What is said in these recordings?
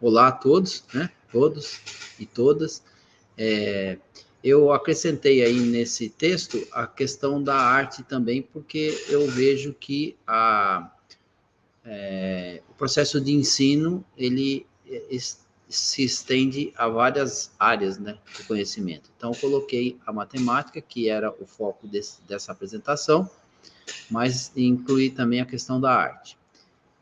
Olá a todos, né? Todos e todas. Eu acrescentei aí nesse texto a questão da arte também, porque eu vejo que o processo de ensino, ele se estende a várias áreas, né, de conhecimento. Então, eu coloquei a matemática, que era o foco dessa apresentação, mas incluí também a questão da arte.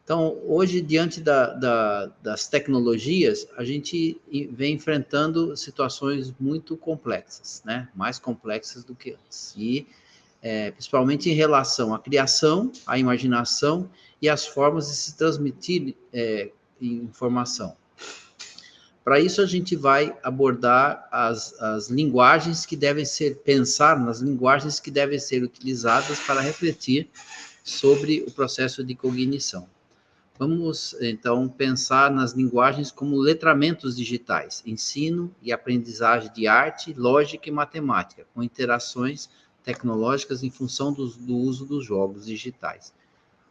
Então, hoje, diante das tecnologias, a gente vem enfrentando situações muito complexas, né? Mais complexas do que antes. E, principalmente em relação à criação, à imaginação e às formas de se transmitir informação. Para isso, a gente vai abordar as linguagens que devem ser, pensar nas linguagens que devem ser utilizadas para refletir sobre o processo de cognição. Vamos, então, pensar nas linguagens como letramentos digitais, ensino e aprendizagem de arte, lógica e matemática, com interações tecnológicas em função do uso dos jogos digitais.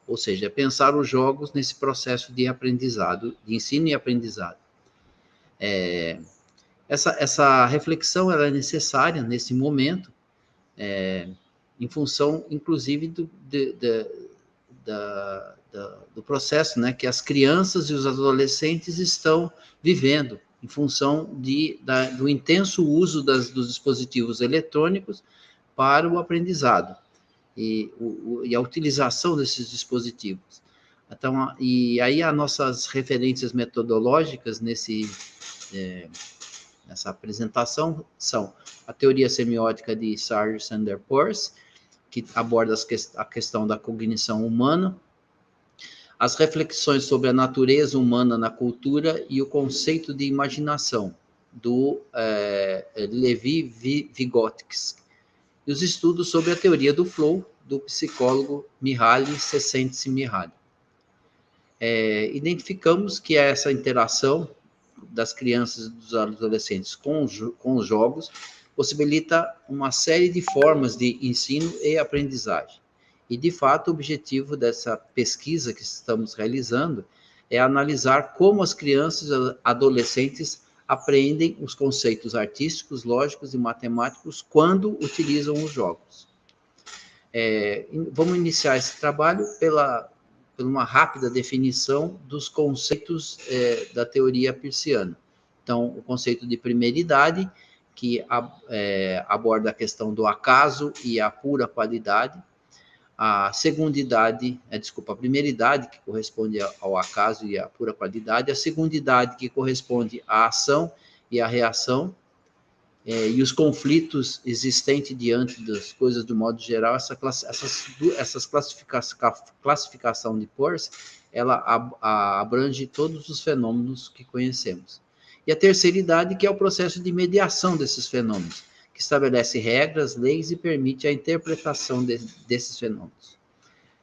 Ou seja, pensar os jogos nesse processo de aprendizado, de ensino e aprendizado. Essa reflexão ela é necessária nesse momento, em função, inclusive, do processo, né, que as crianças e os adolescentes estão vivendo, em função do intenso uso dos dispositivos eletrônicos para o aprendizado e a utilização desses dispositivos. Então, e aí as nossas referências metodológicas nessa apresentação são a teoria semiótica de Sir Sanders Peirce, que aborda a questão da cognição humana, as reflexões sobre a natureza humana na cultura e o conceito de imaginação, do Levi Vygotsky, e os estudos sobre a teoria do flow, do psicólogo Mihaly Csikszentmihalyi. Identificamos que essa interação das crianças e dos adolescentes com os jogos possibilita uma série de formas de ensino e aprendizagem. E, de fato, o objetivo dessa pesquisa que estamos realizando é analisar como as crianças e adolescentes aprendem os conceitos artísticos, lógicos e matemáticos quando utilizam os jogos. Vamos iniciar esse trabalho por uma rápida definição dos conceitos da teoria peirciana. Então, o conceito de primeiridade, que aborda a questão do acaso e a pura qualidade. A segundidade, a primeiridade, que corresponde ao acaso e à pura qualidade. A segundidade, que corresponde à ação e à reação. E os conflitos existentes diante das coisas do modo geral, essas classificação de Peirce, ela abrange todos os fenômenos que conhecemos. E a terceiridade, que é o processo de mediação desses fenômenos, que estabelece regras, leis e permite a interpretação desses fenômenos.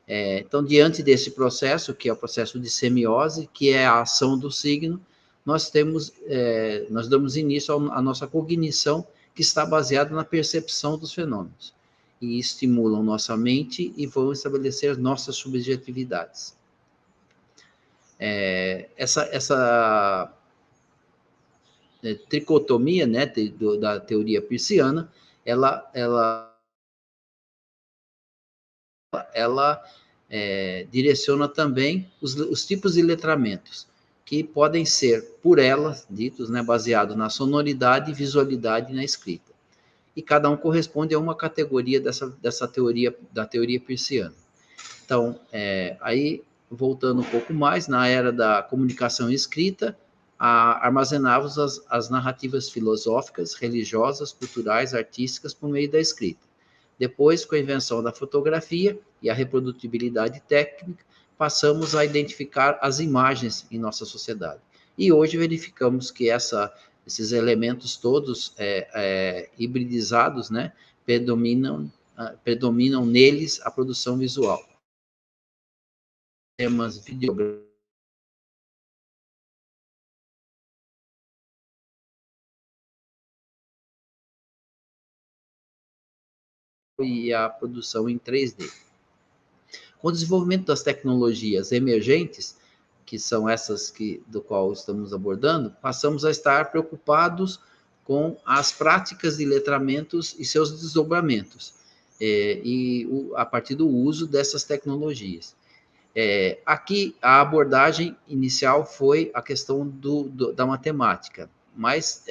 Então, diante desse processo, que é o processo de semiose, que é a ação do signo, nós damos início à nossa cognição, que está baseada na percepção dos fenômenos, e estimulam nossa mente e vão estabelecer nossas subjetividades. Essa tricotomia, né, da teoria peirciana, ela direciona também os tipos de letramentos, que podem ser, por ela, ditos, né, baseados na sonoridade, visualidade e na escrita. E cada um corresponde a uma categoria dessa teoria, da teoria peirciana. Então, aí, voltando um pouco mais, na era da comunicação escrita, armazenávamos as narrativas filosóficas, religiosas, culturais, artísticas, por meio da escrita. Depois, com a invenção da fotografia e a reprodutibilidade técnica, passamos a identificar as imagens em nossa sociedade. E hoje verificamos que esses elementos todos hibridizados, né, predominam neles a produção visual. Temas videográficos e a produção em 3D. Com o desenvolvimento das tecnologias emergentes, que são essas do qual estamos abordando, passamos a estar preocupados com as práticas de letramentos e seus desdobramentos, a partir do uso dessas tecnologias. Aqui, a abordagem inicial foi a questão da matemática, mas,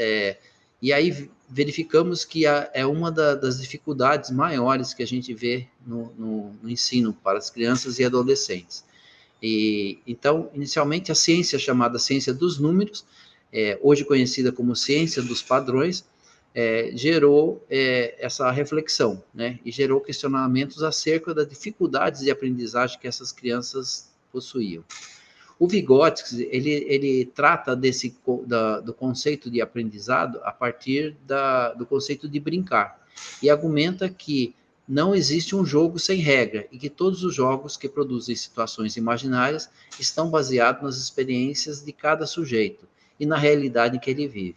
e aí verificamos que é uma das dificuldades maiores que a gente vê no ensino para as crianças e adolescentes. Então, inicialmente, a ciência chamada ciência dos números, hoje conhecida como ciência dos padrões, gerou essa reflexão, né? E gerou questionamentos acerca das dificuldades de aprendizagem que essas crianças possuíam. O Vygotsky, ele trata do conceito de aprendizado a partir do conceito de brincar, e argumenta que não existe um jogo sem regra, e que todos os jogos que produzem situações imaginárias estão baseados nas experiências de cada sujeito e na realidade em que ele vive.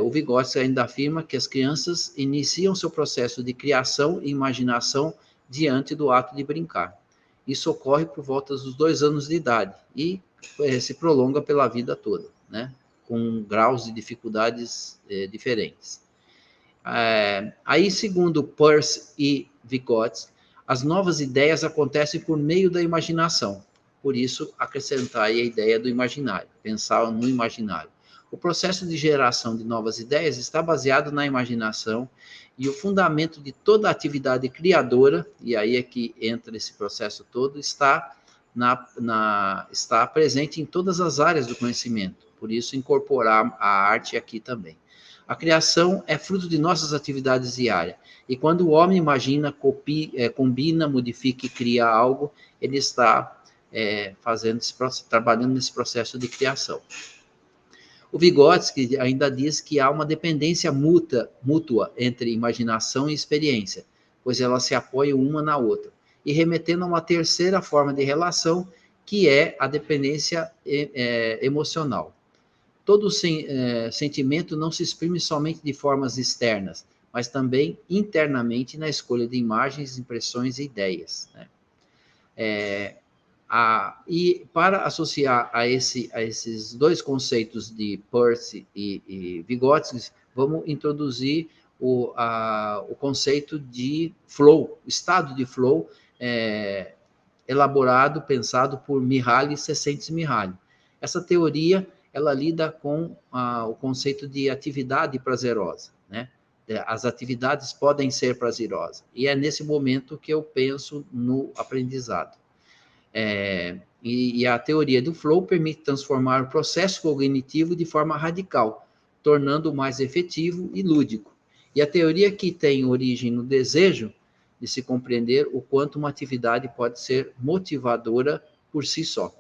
O Vygotsky ainda afirma que as crianças iniciam seu processo de criação e imaginação diante do ato de brincar. Isso ocorre por volta dos 2 anos de idade e se prolonga pela vida toda, né? Com graus de dificuldades diferentes. Aí, segundo Peirce e Vygotsky, as novas ideias acontecem por meio da imaginação. Por isso, acrescentar aí a ideia do imaginário, pensar no imaginário. O processo de geração de novas ideias está baseado na imaginação, e o fundamento de toda atividade criadora, e aí é que entra esse processo todo, está presente em todas as áreas do conhecimento. Por isso, incorporar a arte aqui também. A criação é fruto de nossas atividades diárias, e quando o homem imagina, combina, modifica e cria algo, ele está trabalhando nesse processo de criação. O Vygotsky ainda diz que há uma dependência mútua entre imaginação e experiência, pois elas se apoiam uma na outra, e remetendo a uma terceira forma de relação, que é a dependência emocional. Todo sentimento não se exprime somente de formas externas, mas também internamente na escolha de imagens, impressões e ideias, né? E para associar a esses dois conceitos de Peirce e Vygotsky, vamos introduzir o conceito de flow, estado de flow, elaborado, pensado por Mihaly Csikszentmihalyi. Essa teoria, ela lida com o conceito de atividade prazerosa, né? As atividades podem ser prazerosas, e é nesse momento que eu penso no aprendizado. E a teoria do flow permite transformar o processo cognitivo de forma radical, tornando-o mais efetivo e lúdico. E a teoria que tem origem no desejo de se compreender o quanto uma atividade pode ser motivadora por si só.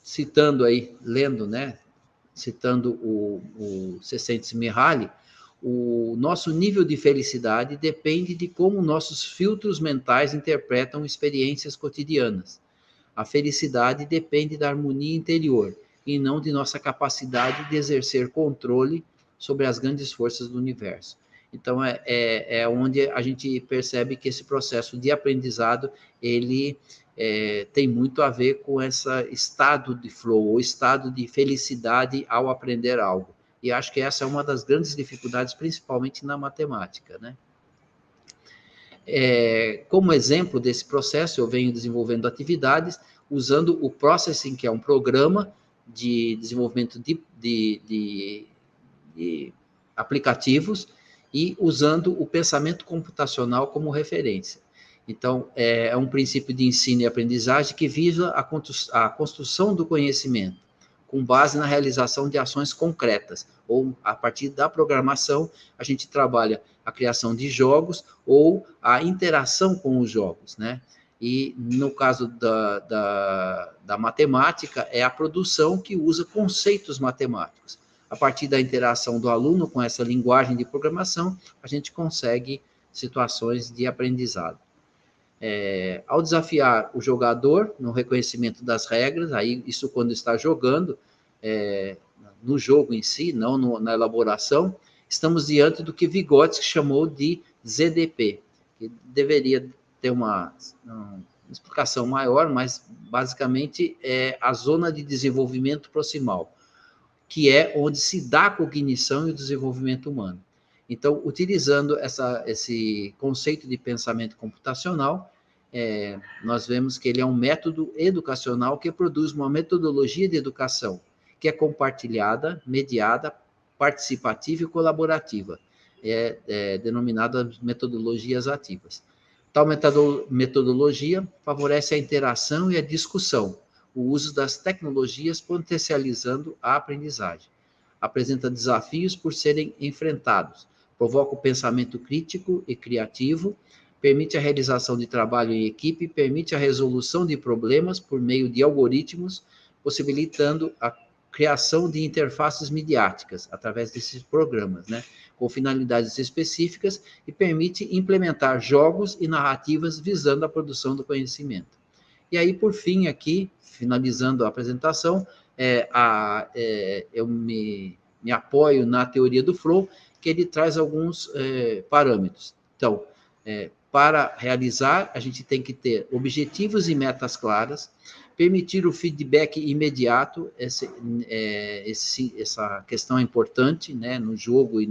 Citando aí, lendo, né, citando o Csikszentmihalyi, o nosso nível de felicidade depende de como nossos filtros mentais interpretam experiências cotidianas. A felicidade depende da harmonia interior e não de nossa capacidade de exercer controle sobre as grandes forças do universo. Então, é onde a gente percebe que esse processo de aprendizado, ele tem muito a ver com esse estado de flow, ou estado de felicidade ao aprender algo. E acho que essa é uma das grandes dificuldades, principalmente na matemática, né? Como exemplo desse processo, eu venho desenvolvendo atividades usando o Processing, que é um programa de desenvolvimento de aplicativos, e usando o pensamento computacional como referência. Então, é um princípio de ensino e aprendizagem que visa a construção do conhecimento, com base na realização de ações concretas, ou a partir da programação, a gente trabalha a criação de jogos ou a interação com os jogos, né? E no caso da matemática, é a produção que usa conceitos matemáticos. A partir da interação do aluno com essa linguagem de programação, a gente consegue situações de aprendizado. Ao desafiar o jogador no reconhecimento das regras, aí isso quando está jogando, no jogo em si, não na elaboração, estamos diante do que Vygotsky chamou de ZDP, que deveria ter explicação maior, mas basicamente é a zona de desenvolvimento proximal, que é onde se dá a cognição e o desenvolvimento humano. Então, utilizando esse conceito de pensamento computacional, nós vemos que ele é um método educacional que produz uma metodologia de educação que é compartilhada, mediada, participativa e colaborativa, denominada metodologias ativas. Tal metodologia favorece a interação e a discussão, o uso das tecnologias potencializando a aprendizagem. Apresenta desafios por serem enfrentados, provoca o pensamento crítico e criativo, permite a realização de trabalho em equipe, permite a resolução de problemas por meio de algoritmos, possibilitando a criação de interfaces midiáticas através desses programas, né, com finalidades específicas e permite implementar jogos e narrativas visando a produção do conhecimento. E aí, por fim, aqui, finalizando a apresentação, eu me apoio na teoria do Flow, que ele traz alguns parâmetros. Então, para realizar, a gente tem que ter objetivos e metas claras, permitir o feedback imediato, essa questão é importante, né, no jogo e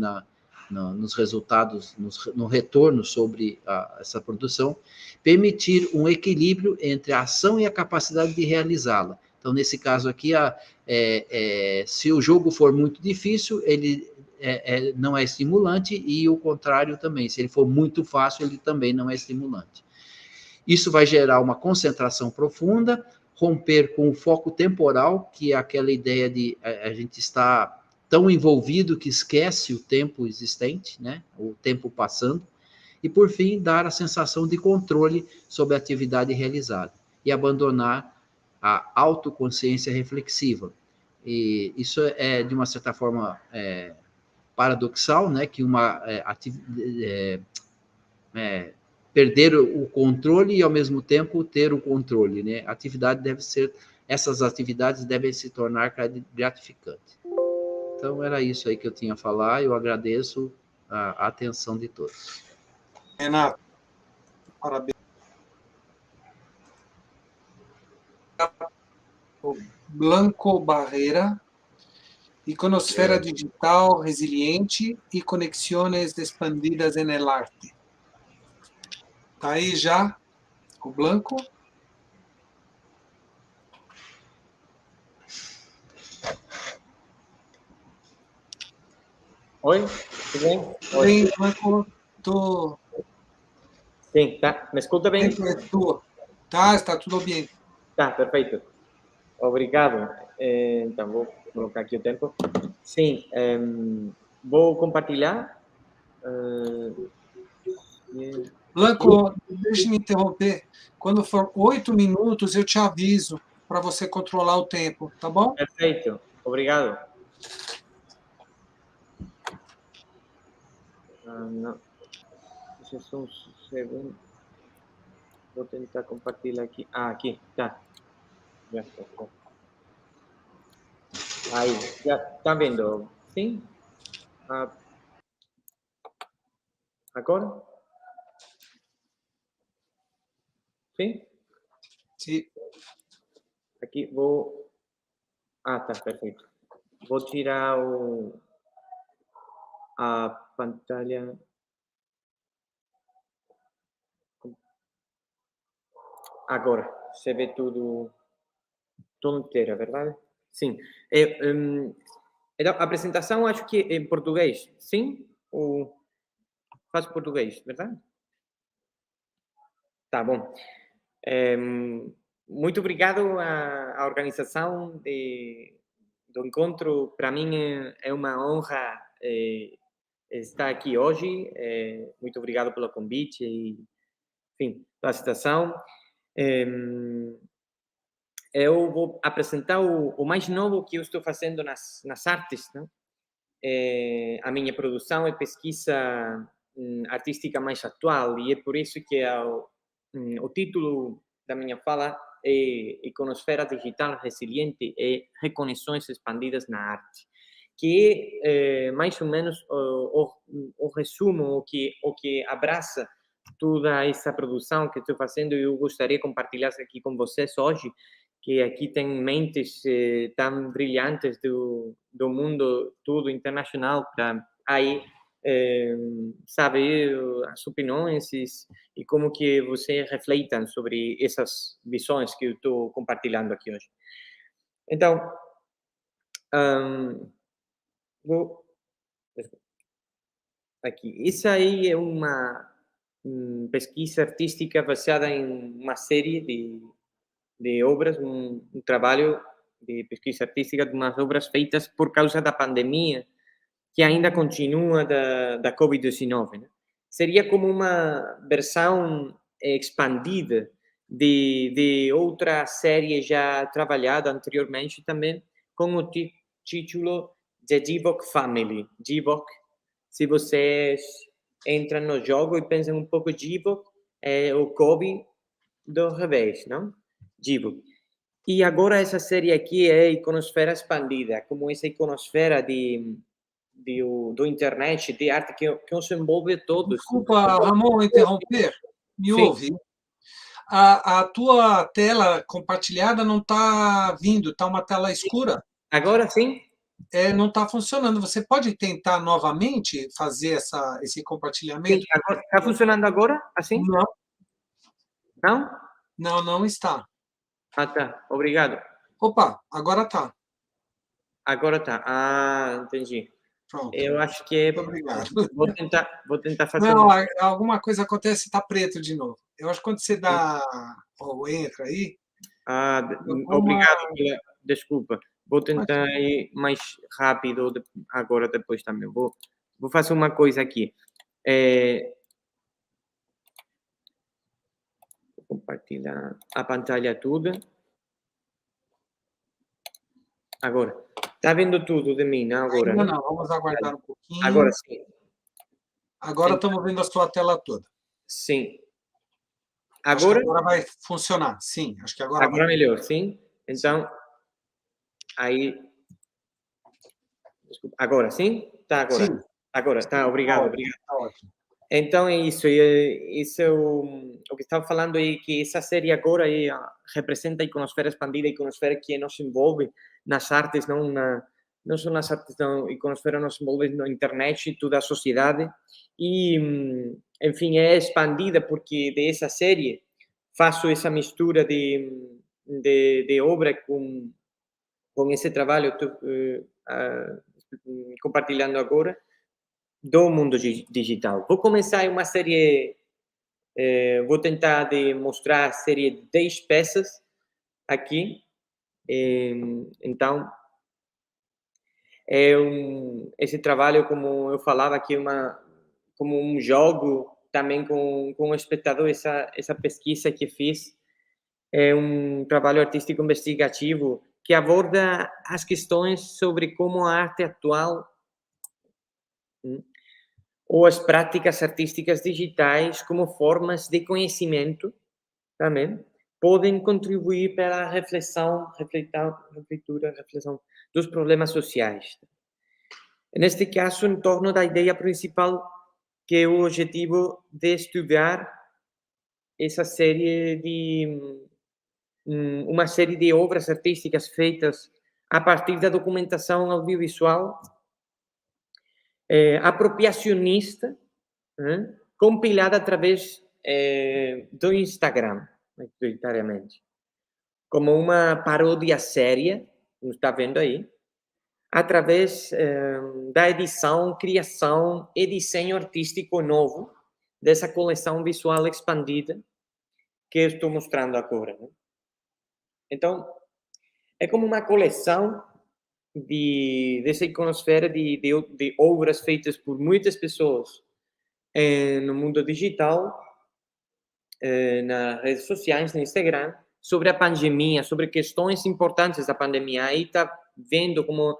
nos resultados, no retorno sobre essa produção, permitir um equilíbrio entre a ação e a capacidade de realizá-la. Então, nesse caso aqui, se o jogo for muito difícil, ele não é estimulante, e o contrário também, se ele for muito fácil, ele também não é estimulante. Isso vai gerar uma concentração profunda, romper com o foco temporal, que é aquela ideia de a gente estar tão envolvido que esquece o tempo existente, né? O tempo passando, e, por fim, dar a sensação de controle sobre a atividade realizada, e abandonar a autoconsciência reflexiva. E isso é, de uma certa forma, paradoxal, né? Que perder o controle e, ao mesmo tempo, ter o controle, né? Essas atividades devem se tornar gratificantes. Então, era isso aí que eu tinha a falar. Eu agradeço a atenção de todos. Renato, parabéns. Blanco Barrera, Iconosfera Digital Resiliente e Conexões Expandidas en el Arte. Está aí já o Blanco? Oi, tudo bem? Bem, Blanco, tô... Sim, tá. Me escuta bem? Tá, está tudo bem. Tá, perfeito. Obrigado. Então, vou colocar aqui o tempo. Sim, vou compartilhar. Blanco, deixe-me interromper. Quando for 8 minutos, eu te aviso para você controlar o tempo, tá bom? Perfeito. Obrigado. Não. Deixa só um segundo. Vou tentar compartilhar aqui. Aqui, tá. Já está. Aí, já está vendo? Sim? Agora? Sim? Sim. Aqui vou... tá, perfeito. Vou tirar a pantalla. Agora, você vê tudo inteiro, é verdade? Sim. A apresentação, acho que em português, sim? Ou faz português, verdade? Tá bom. Muito obrigado à organização do encontro. Para mim é uma honra estar aqui hoje. Muito obrigado pelo convite e, enfim, pela citação. Eu vou apresentar o mais novo que eu estou fazendo nas artes, né? A minha produção é pesquisa artística mais atual, e é por isso que o título da minha fala é Iconosfera Digital Resiliente e Reconexões Expandidas na Arte, que é mais ou menos o resumo, o que abraça toda essa produção que estou fazendo, eu gostaria de compartilhar aqui com vocês hoje, que aqui tem mentes tão brilhantes do mundo todo internacional para aí saber as opiniões e como que vocês refletem sobre essas visões que eu estou compartilhando aqui hoje. Então, vou aqui. Isso aí é uma pesquisa artística baseada em uma série de obras, um trabalho de pesquisa artística de umas obras feitas por causa da pandemia, que ainda continua da Covid-19. Né? Seria como uma versão expandida de outra série já trabalhada anteriormente também, com o título The Givok Family. Givok, se vocês entram no jogo e pensam um pouco, Givok é o Kobe do revés, não? Givok. E agora essa série aqui é Iconosfera Expandida, como essa iconosfera do internet, de arte que nos envolve todos. Desculpa, Ramon, interromper. Me Sim. ouve? A tua tela compartilhada não está vindo, está uma tela escura. Agora sim? Não está funcionando. Você pode tentar novamente fazer esse compartilhamento? Sim. Está funcionando agora? Assim? Não. Não? Não, não está. Ah, tá. Obrigado. Opa, agora está. Agora tá. Ah, entendi. Pronto. Eu acho que Muito obrigado. Vou tentar fazer. Não, alguma coisa acontece e está preto de novo. Eu acho que quando você dá ou entra aí. Ah, obrigado pela desculpa. Vou tentar ir mais rápido agora, depois também. Vou fazer uma coisa aqui. Vou compartilhar a pantalla toda. Agora. Está vendo tudo de mim, não? Agora, Ainda não, vamos aguardar um pouquinho. Agora sim. Agora estamos vendo a sua tela toda. Sim. Agora vai funcionar, sim. Acho que agora vai. Melhor, sim? Então, aí... Desculpa. Agora, sim? Tá, agora. Sim. Agora, tá, obrigado. Tá ótimo. Então, é isso. Isso é o que estava falando aí, que essa série agora representa a iconosfera expandida, a iconosfera que nos envolve nas artes, não só nas artes, não, a iconosfera nos envolve na internet e toda a sociedade. E, enfim, é expandida porque dessa série faço essa mistura de obra com esse trabalho que estou compartilhando agora, do mundo digital. Vou começar uma série, vou tentar mostrar a série de 10 peças aqui. Então, esse trabalho, como eu falava aqui, como um jogo também com o espectador, essa pesquisa que fiz, é um trabalho artístico investigativo que aborda as questões sobre como a arte atual ou as práticas artísticas digitais como formas de conhecimento também podem contribuir para a reflexão dos problemas sociais. Neste caso, em torno da ideia principal, que é o objetivo de estudar essa série uma série de obras artísticas feitas a partir da documentação audiovisual apropriacionista, compilada através do Instagram, majoritariamente, como uma paródia séria, não está vendo aí, através da edição, criação e desenho artístico novo dessa coleção visual expandida que eu estou mostrando agora. Né? Então, é como uma coleção dessa iconosfera de obras feitas por muitas pessoas no mundo digital, nas redes sociais, no Instagram, sobre a pandemia, sobre questões importantes da pandemia. Aí está vendo como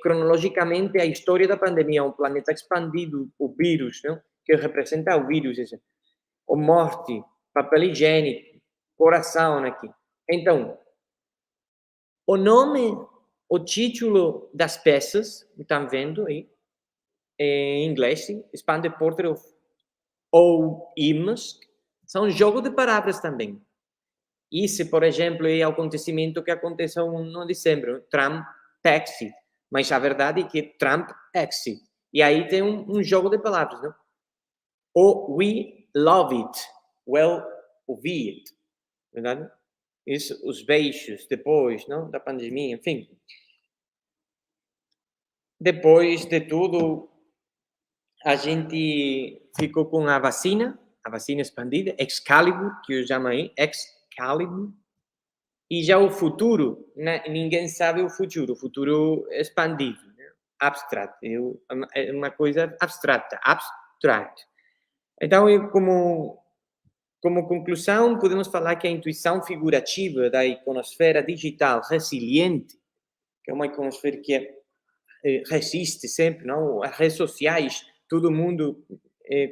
cronologicamente a história da pandemia, um planeta expandido, o vírus, não? Que representa o vírus, a morte, papel higiênico, coração aqui. Então, o nome, o título das peças, estão vendo aí, em inglês, Expanded Portrait of ou Imsk, são jogos de palavras também. Esse, por exemplo, é o acontecimento que aconteceu no dezembro, Trump exit, mas a verdade é que Trump exit. E aí tem um jogo de palavras, não? Ou we love it, well, ouvi it, verdade? Isso, os beijos depois, não? Da pandemia, enfim. Depois de tudo, a gente ficou com a vacina expandida, Excalibur, que eu chamo aí, Excalibur. E já o futuro, né? Ninguém sabe o futuro expandido, né? Abstract, é uma coisa abstrata, abstract. Então, como conclusão, podemos falar que a intuição figurativa da iconosfera digital resiliente, que é uma iconosfera que resiste sempre, não? As redes sociais, todo mundo,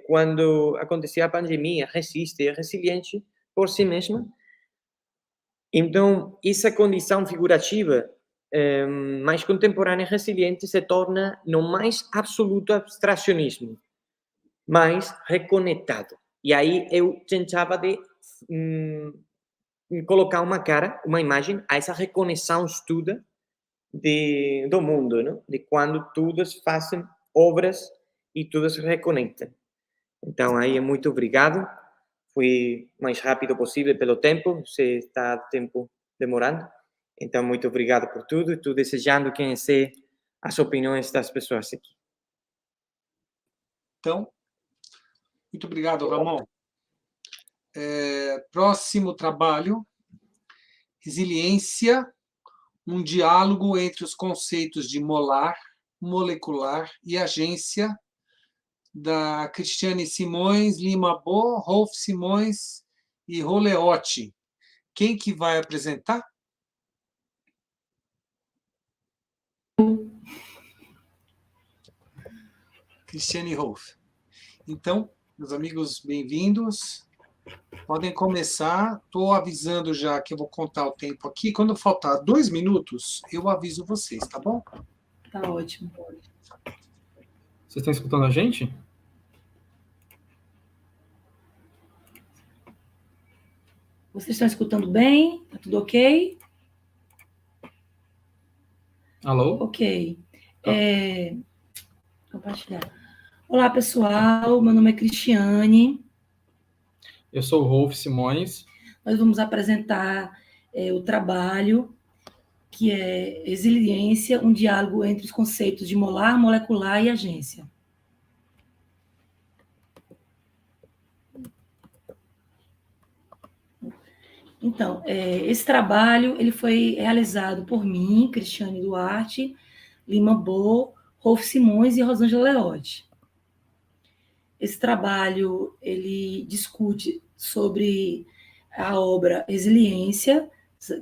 quando acontecia a pandemia, resiste, é resiliente por si mesma. Então, essa condição figurativa mais contemporânea e resiliente se torna no mais absoluto abstracionismo, mais reconectado. E aí eu tentava de colocar uma cara, uma imagem a essa reconexão toda do mundo, não? De quando todos fazem obras e todos se reconectam. Então, aí, muito obrigado. Fui o mais rápido possível pelo tempo, se está tempo demorando. Então, muito obrigado por tudo. Estou desejando conhecer as opiniões das pessoas aqui. Então, muito obrigado, Ramon. Próximo trabalho, Resiliência, um diálogo entre os conceitos de molar, molecular e agência, da Cristiane Simões, Lima Bo, Rolf Simões e Roleotti. Quem que vai apresentar? Cristiane e Rolf. Então, meus amigos, bem-vindos. Podem começar. Estou avisando já que eu vou contar o tempo aqui. Quando faltar 2 minutos, eu aviso vocês, tá bom? Tá ótimo. Vocês estão escutando a gente? Vocês estão escutando bem? Tá tudo ok? Alô? Ok. Tá. Compartilhar. Olá, pessoal. Meu nome é Cristiane. Eu sou o Rolf Simões. Nós vamos apresentar o trabalho que é Resiliência, um diálogo entre os conceitos de molar, molecular e agência. Então, esse trabalho ele foi realizado por mim, Cristiane Duarte, Lima Bo, Rolf Simões e Rosângela Leotti. Esse trabalho ele discute sobre a obra Resiliência,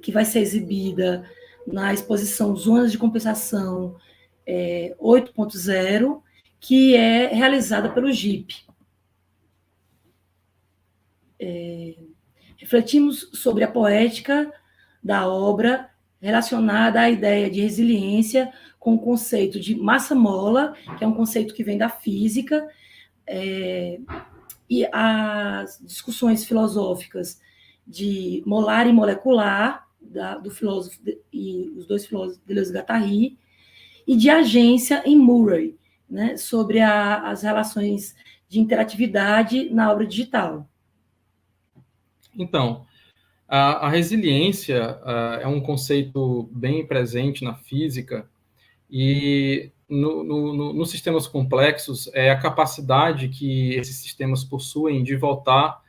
que vai ser exibida na exposição Zonas de Compensação 8.0, que é realizada pelo GIP. Refletimos sobre a poética da obra relacionada à ideia de resiliência com o conceito de massa-mola, que é um conceito que vem da física, e as discussões filosóficas de molar e molecular, do filósofo e os dois filósofos, Deleuze e Guattari, e de agência em Murray, né, sobre as relações de interatividade na obra digital. Então, a resiliência é um conceito bem presente na física e nos sistemas complexos é a capacidade que esses sistemas possuem de voltar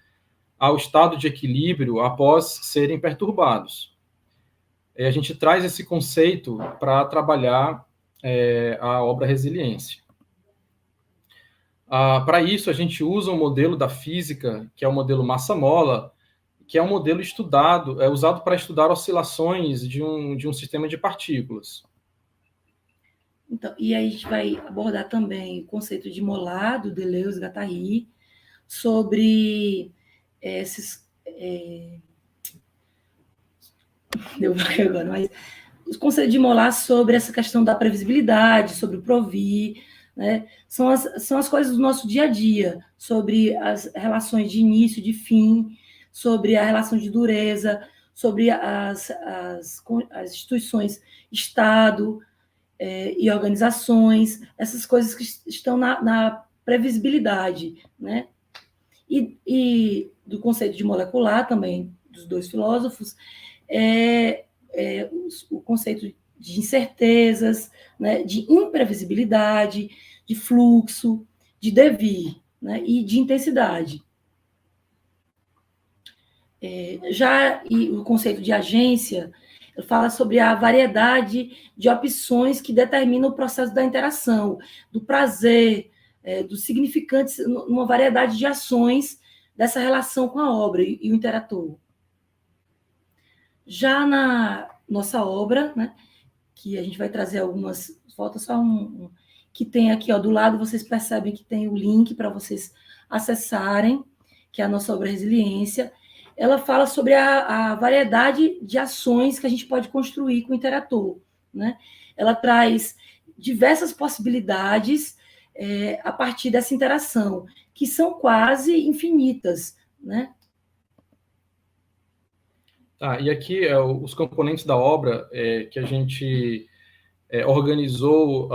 ao estado de equilíbrio após serem perturbados. A gente traz esse conceito para trabalhar a obra Resiliência. Para isso, a gente usa um modelo da física, que é o modelo massa-mola, que é um modelo estudado, usado para estudar oscilações de um sistema de partículas. Então, e aí a gente vai abordar também o conceito de molar, do Deleuze e Guattari, sobre esses... Deu agora, mas os conceitos de molar sobre essa questão da previsibilidade, sobre o provir, né? São as coisas do nosso dia a dia, sobre as relações de início, de fim, sobre a relação de dureza, sobre as instituições, Estado e organizações, essas coisas que estão na previsibilidade, né? E do conceito de molecular também, dos dois filósofos, o conceito de incertezas, né, de imprevisibilidade, de fluxo, de devir, né, e de intensidade. E o conceito de agência fala sobre a variedade de opções que determinam o processo da interação, do prazer, dos significantes, uma variedade de ações dessa relação com a obra e o interator. Já na nossa obra, né, que a gente vai trazer algumas, falta só que tem aqui, ó, do lado, vocês percebem que tem o link para vocês acessarem, que é a nossa obra Resiliência. Ela fala sobre a variedade de ações que a gente pode construir com o interator, né? Ela traz diversas possibilidades a partir dessa interação, que são quase infinitas, né? E aqui os componentes da obra que a gente organizou,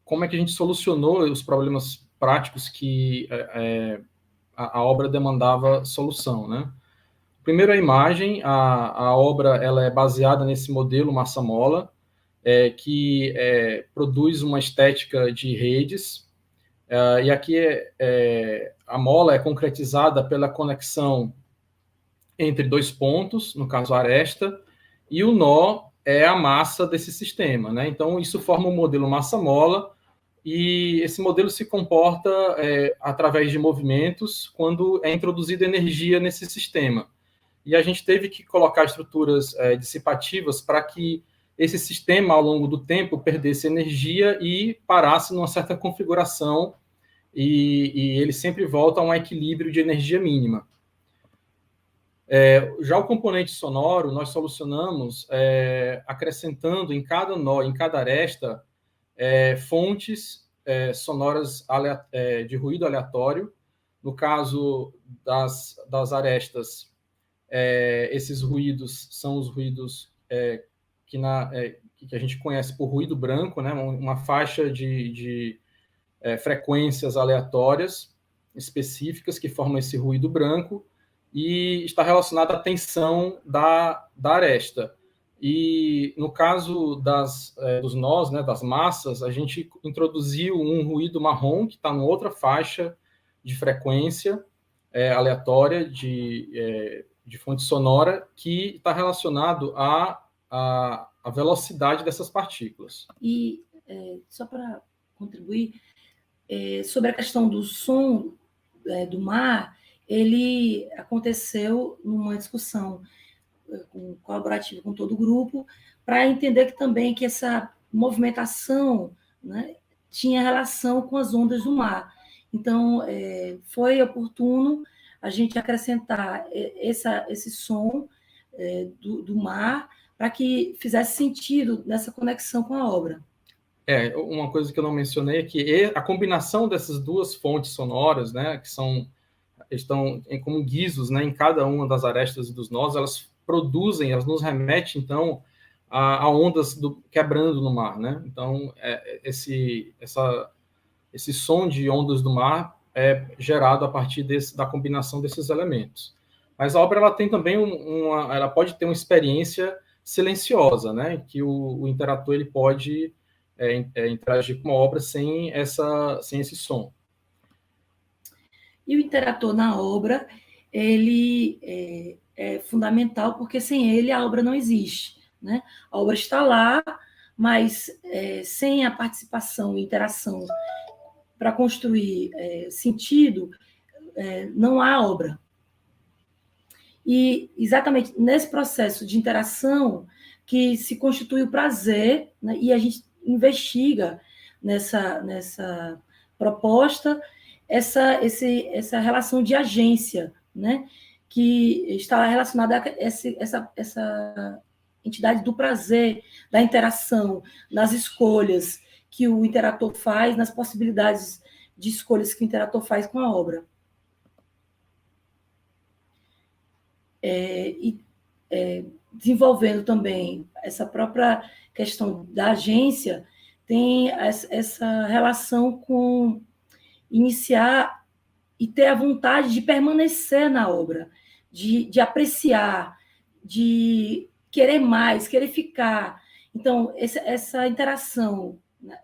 como é que a gente solucionou os problemas práticos que a obra demandava solução, né? Primeiro, a imagem. A obra ela é baseada nesse modelo massa-mola, que produz uma estética de redes. E aqui a mola é concretizada pela conexão entre dois pontos, no caso a aresta, e o nó é a massa desse sistema, né? Então, isso forma um modelo massa-mola, e esse modelo se comporta através de movimentos quando é introduzida energia nesse sistema. E a gente teve que colocar estruturas dissipativas para que esse sistema, ao longo do tempo, perdesse energia e parasse numa certa configuração, e ele sempre volta a um equilíbrio de energia mínima. Já o componente sonoro, nós solucionamos acrescentando em cada nó, em cada aresta, fontes sonoras de ruído aleatório. No caso das arestas, esses ruídos são os ruídos que a gente conhece por ruído branco, né? Uma faixa de frequências aleatórias específicas que formam esse ruído branco, e está relacionado à tensão da aresta. E no caso dos nós, né, das massas, a gente introduziu um ruído marrom, que está em outra faixa de frequência aleatória de fonte sonora, que está relacionado à velocidade dessas partículas. E só para contribuir, sobre a questão do som do mar, ele aconteceu numa discussão colaborativa com todo o grupo, para entender que também que essa movimentação, né, tinha relação com as ondas do mar. Então, foi oportuno a gente acrescentar esse som do mar para que fizesse sentido nessa conexão com a obra. Uma coisa que eu não mencionei é que a combinação dessas duas fontes sonoras, né, que estão como guizos, né, em cada uma das arestas e dos nós, elas nos remetem, então, a ondas quebrando no mar, né? Então, esse som de ondas do mar é gerado a partir da combinação desses elementos. Mas a obra ela tem também ela pode ter uma experiência silenciosa, né? Que o interator ele pode interagir com a obra sem esse som. E o interator na obra, ele é fundamental, porque sem ele a obra não existe, né? A obra está lá, mas sem a participação e interação para construir sentido, não há obra. E exatamente nesse processo de interação que se constitui o prazer, né? E a gente investiga nessa proposta essa relação de agência, né? Que está relacionada a essa entidade do prazer, da interação, das escolhas, que o interator faz, nas possibilidades de escolhas que o interator faz com a obra. Desenvolvendo também essa própria questão da agência, tem essa relação com iniciar e ter a vontade de permanecer na obra, de apreciar, de querer mais, querer ficar. Então, essa interação, né,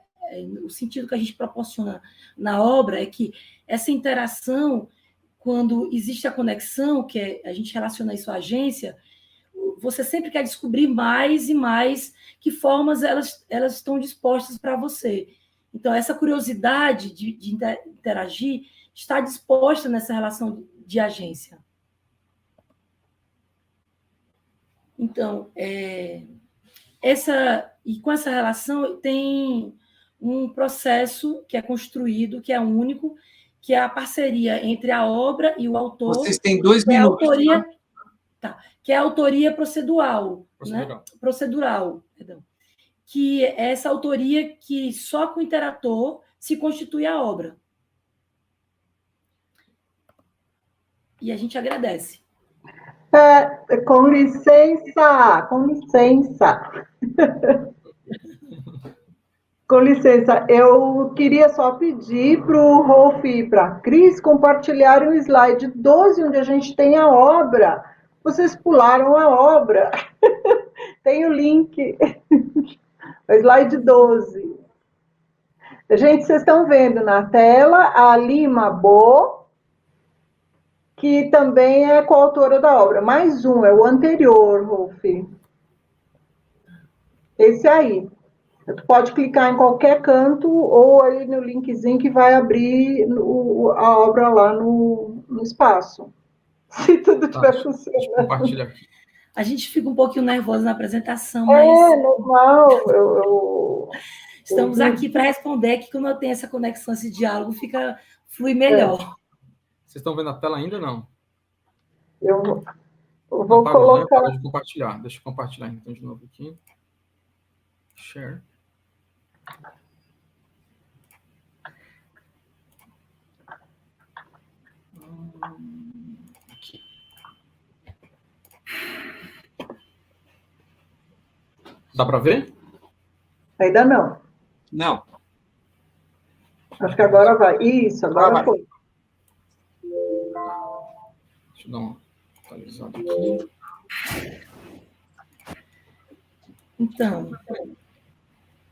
o sentido que a gente proporciona na obra é que essa interação, quando existe a conexão, que a gente relaciona isso à agência, você sempre quer descobrir mais e mais que formas elas estão dispostas para você. Então, essa curiosidade de interagir está disposta nessa relação de agência. Então, e com essa relação tem um processo que é construído, que é único, que é a parceria entre a obra e o autor. Vocês têm 2 minutos. Que é a autoria procedural. Procedural. Né? Perdão. Que é essa autoria que só com o interator se constitui a obra. E a gente agradece. Com licença, com licença. Com licença, eu queria só pedir para o Rolf e para a Cris compartilharem o slide 12, onde a gente tem a obra. Vocês pularam a obra. Tem o link. O slide 12. Gente, vocês estão vendo na tela a Lima Bo, que também é coautora da obra. Mais um, é o anterior, Rolf. Esse aí. Tu pode clicar em qualquer canto ou aí no linkzinho que vai abrir a obra lá no espaço. Se tudo estiver funcionando. Compartilha aqui. A gente fica um pouquinho nervosa na apresentação, mas... normal. Estamos aqui para responder, que quando eu tenho essa conexão, esse diálogo, flui melhor. Vocês estão vendo a tela ainda ou não? Eu vou colocar... Para de compartilhar. Deixa eu compartilhar então de novo aqui. Share. Aqui. Dá para ver? Ainda não. Não. Acho que agora vai. Isso, agora foi. Deixa eu dar uma atualizada aqui. Então,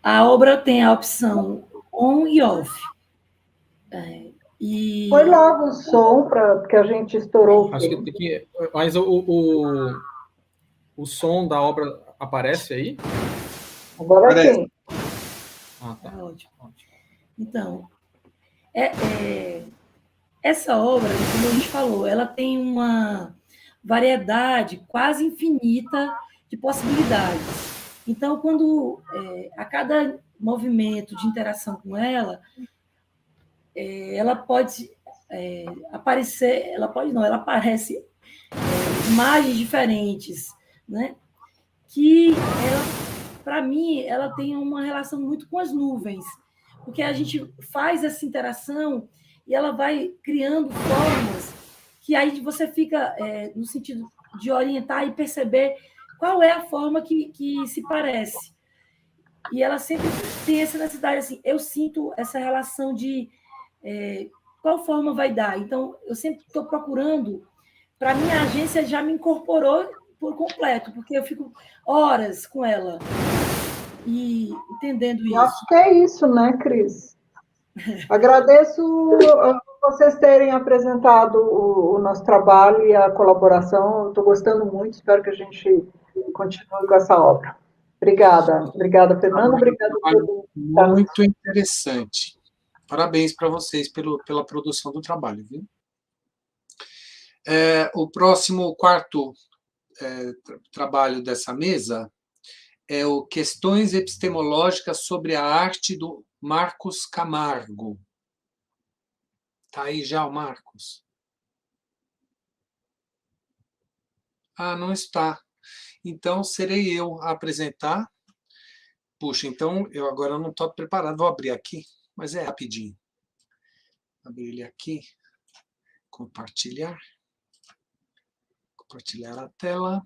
a obra tem a opção on e off. Foi logo o som, porque a gente estourou. Acho que tem que... Mas o som da obra aparece aí? Agora sim. Ah, tá. Ótimo. Então, essa obra, como a gente falou, ela tem uma variedade quase infinita de possibilidades. Então, quando a cada movimento de interação com ela, ela pode aparecer, ela aparece imagens diferentes, né? Que para mim, ela tem uma relação muito com as nuvens, porque a gente faz essa interação e ela vai criando formas que aí você fica no sentido de orientar e perceber qual é a forma que se parece. E ela sempre tem essa necessidade, assim, eu sinto essa relação de qual forma vai dar. Então, eu sempre estou procurando, para a minha agência já me incorporou por completo, porque eu fico horas com ela e entendendo isso. Eu acho que é isso, né, Cris? Agradeço vocês terem apresentado o nosso trabalho e a colaboração. Estou gostando muito, espero que a gente continue com essa obra. Obrigada, Fernando. Obrigada a todos. Muito interessante. Parabéns para vocês pela produção do trabalho, viu? O próximo, quarto trabalho dessa mesa é o Questões Epistemológicas sobre a Arte, do Marcos Camargo. Está aí já o Marcos? Ah, não está. Então, serei eu a apresentar. Puxa, então eu agora não estou preparado. Vou abrir aqui, mas é rapidinho. Abrir ele aqui. Compartilhar. Compartilhar a tela.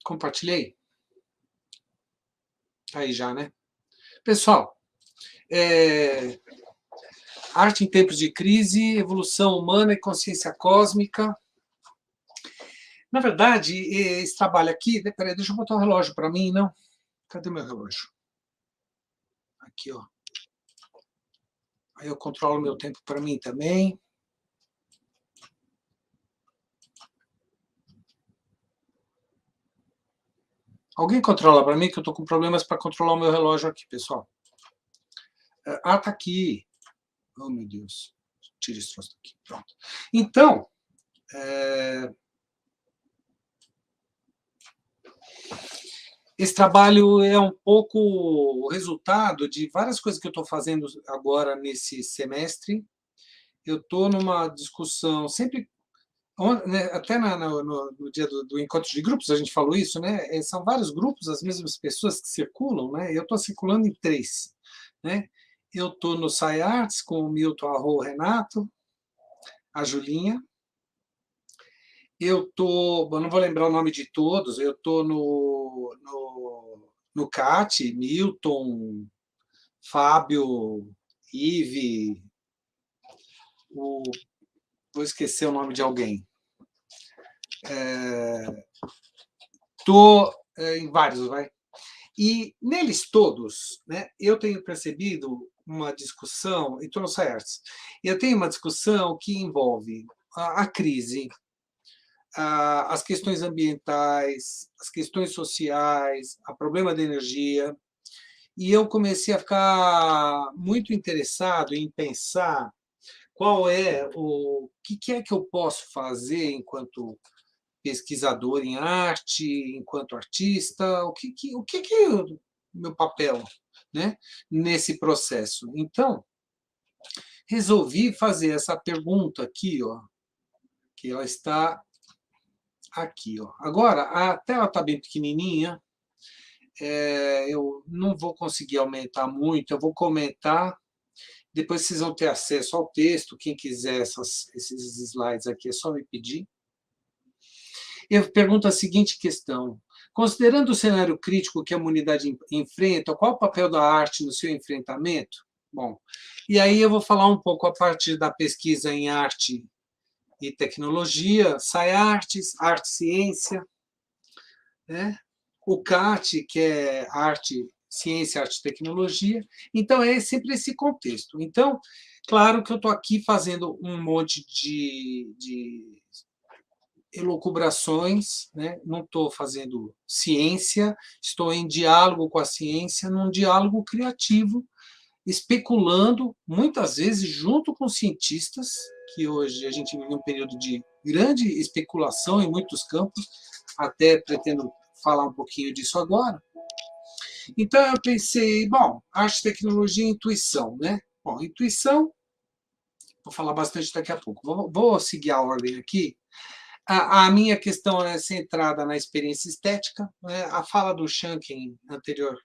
Compartilhei? Aí já, né? Pessoal, arte em tempos de crise, evolução humana e consciência cósmica. Na verdade, esse trabalho aqui... Peraí, deixa eu botar um relógio para mim, não? Cadê meu relógio? Aqui, ó. Aí eu controlo meu tempo para mim também. Alguém controla para mim, que eu estou com problemas para controlar o meu relógio aqui, pessoal. Ah, tá aqui. Oh, meu Deus. Tira esse troço daqui. Pronto. Então, esse trabalho é um pouco o resultado de várias coisas que eu estou fazendo agora nesse semestre. Eu estou numa discussão sempre... Até no dia do encontro de grupos a gente falou isso, né? São vários grupos, as mesmas pessoas que circulam, né? Eu estou circulando em 3, né? Eu estou no SciArts com o Milton, a Rô, o Renato, a Julinha. Eu estou, não vou lembrar o nome de todos, eu estou no CAT, Milton, Fábio, Ive, vou esquecer o nome de alguém. Estou em vários, vai. E neles todos, né, eu tenho percebido uma discussão, e estou no SciArts, eu tenho uma discussão que envolve a crise, as questões ambientais, as questões sociais, o problema da energia, e eu comecei a ficar muito interessado em pensar qual é o que é que eu posso fazer enquanto pesquisador em arte, enquanto artista, o que é o meu papel, né, nesse processo. Então, resolvi fazer essa pergunta aqui, ó, que ela está aqui, ó. Agora, a tela está bem pequenininha, eu não vou conseguir aumentar muito, eu vou comentar, depois vocês vão ter acesso ao texto, quem quiser esses slides aqui, é só me pedir. Eu pergunto a seguinte questão: considerando o cenário crítico que a humanidade enfrenta, qual o papel da arte no seu enfrentamento? Bom, e aí eu vou falar um pouco a partir da pesquisa em arte e tecnologia, SciArts, arte e ciência, né? O CAT, que é arte, ciência, arte e tecnologia. Então, é sempre esse contexto. Então, claro que eu estou aqui fazendo um monte de elucubrações, né? Não estou fazendo ciência, estou em diálogo com a ciência, num diálogo criativo, especulando, muitas vezes junto com cientistas, que hoje a gente vive um período de grande especulação em muitos campos, até pretendo falar um pouquinho disso agora. Então eu pensei, bom, arte, tecnologia e intuição, né? Bom, intuição, vou falar bastante daqui a pouco. Vou seguir a ordem aqui. A minha questão é centrada na experiência estética, né? A fala do Shanken anterior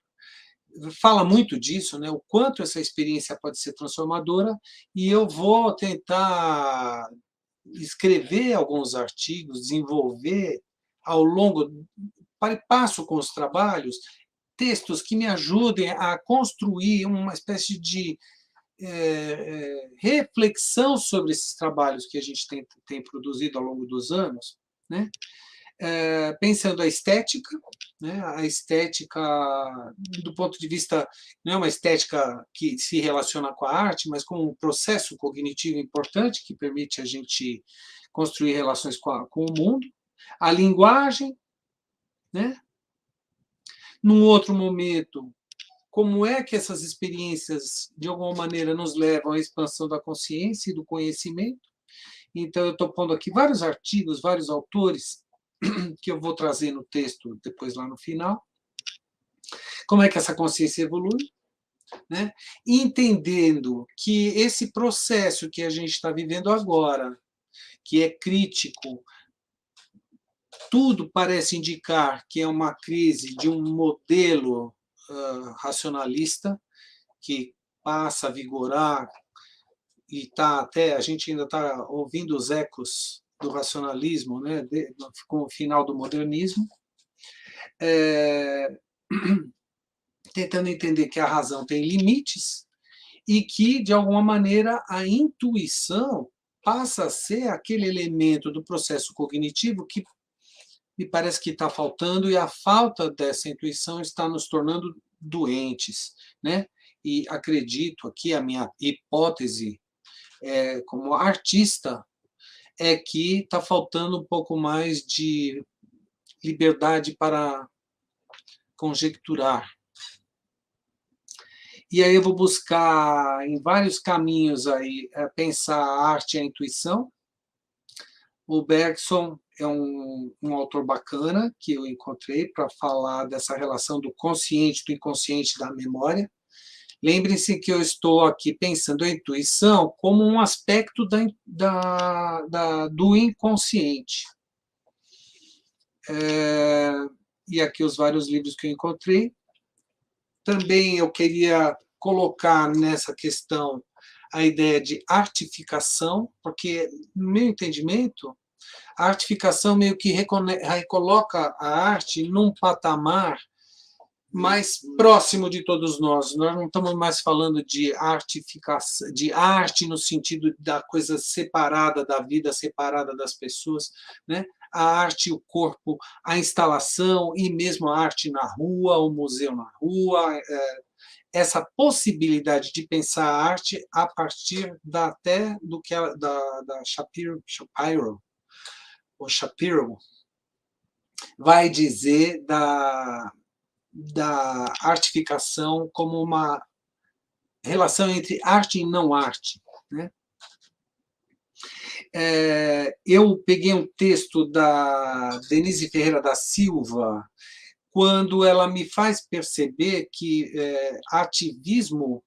fala muito disso, né? O quanto essa experiência pode ser transformadora, e eu vou tentar escrever alguns artigos, desenvolver ao longo, passo com os trabalhos, textos que me ajudem a construir uma espécie de reflexão sobre esses trabalhos que a gente tem produzido ao longo dos anos, né? Pensando a estética, né? A estética do ponto de vista, não é uma estética que se relaciona com a arte, mas com um processo cognitivo importante que permite a gente construir relações com o mundo, a linguagem, né? Num outro momento, como é que essas experiências, de alguma maneira, nos levam à expansão da consciência e do conhecimento. Então, eu estou pondo aqui vários artigos, vários autores, que eu vou trazer no texto depois lá no final. Como é que essa consciência evolui? né? Entendendo que esse processo que a gente está vivendo agora, que é crítico, tudo parece indicar que é uma crise de um modelo racionalista que passa a vigorar e a gente ainda está ouvindo os ecos do racionalismo, né, com o final do modernismo, tentando entender que a razão tem limites e que, de alguma maneira, a intuição passa a ser aquele elemento do processo cognitivo que me parece que está faltando, e a falta dessa intuição está nos tornando doentes, né? E acredito aqui, a minha hipótese como artista é que está faltando um pouco mais de liberdade para conjecturar. E aí eu vou buscar em vários caminhos aí pensar a arte e a intuição. O Bergson é um autor bacana que eu encontrei para falar dessa relação do consciente, do inconsciente, da memória. Lembrem-se que eu estou aqui pensando a intuição como um aspecto do inconsciente. E aqui os vários livros que eu encontrei. Também eu queria colocar nessa questão a ideia de artificação, porque, no meu entendimento, a artificação meio que recoloca a arte num patamar mais próximo de todos nós. Nós não estamos mais falando de artificação, de arte no sentido da coisa separada da vida, separada das pessoas, né? A arte, o corpo, a instalação e mesmo a arte na rua, o museu na rua, essa possibilidade de pensar a arte a partir até do que da Shapiro vai dizer da artificação como uma relação entre arte e não arte, né? Eu peguei um texto da Denise Ferreira da Silva, quando ela me faz perceber que ativismo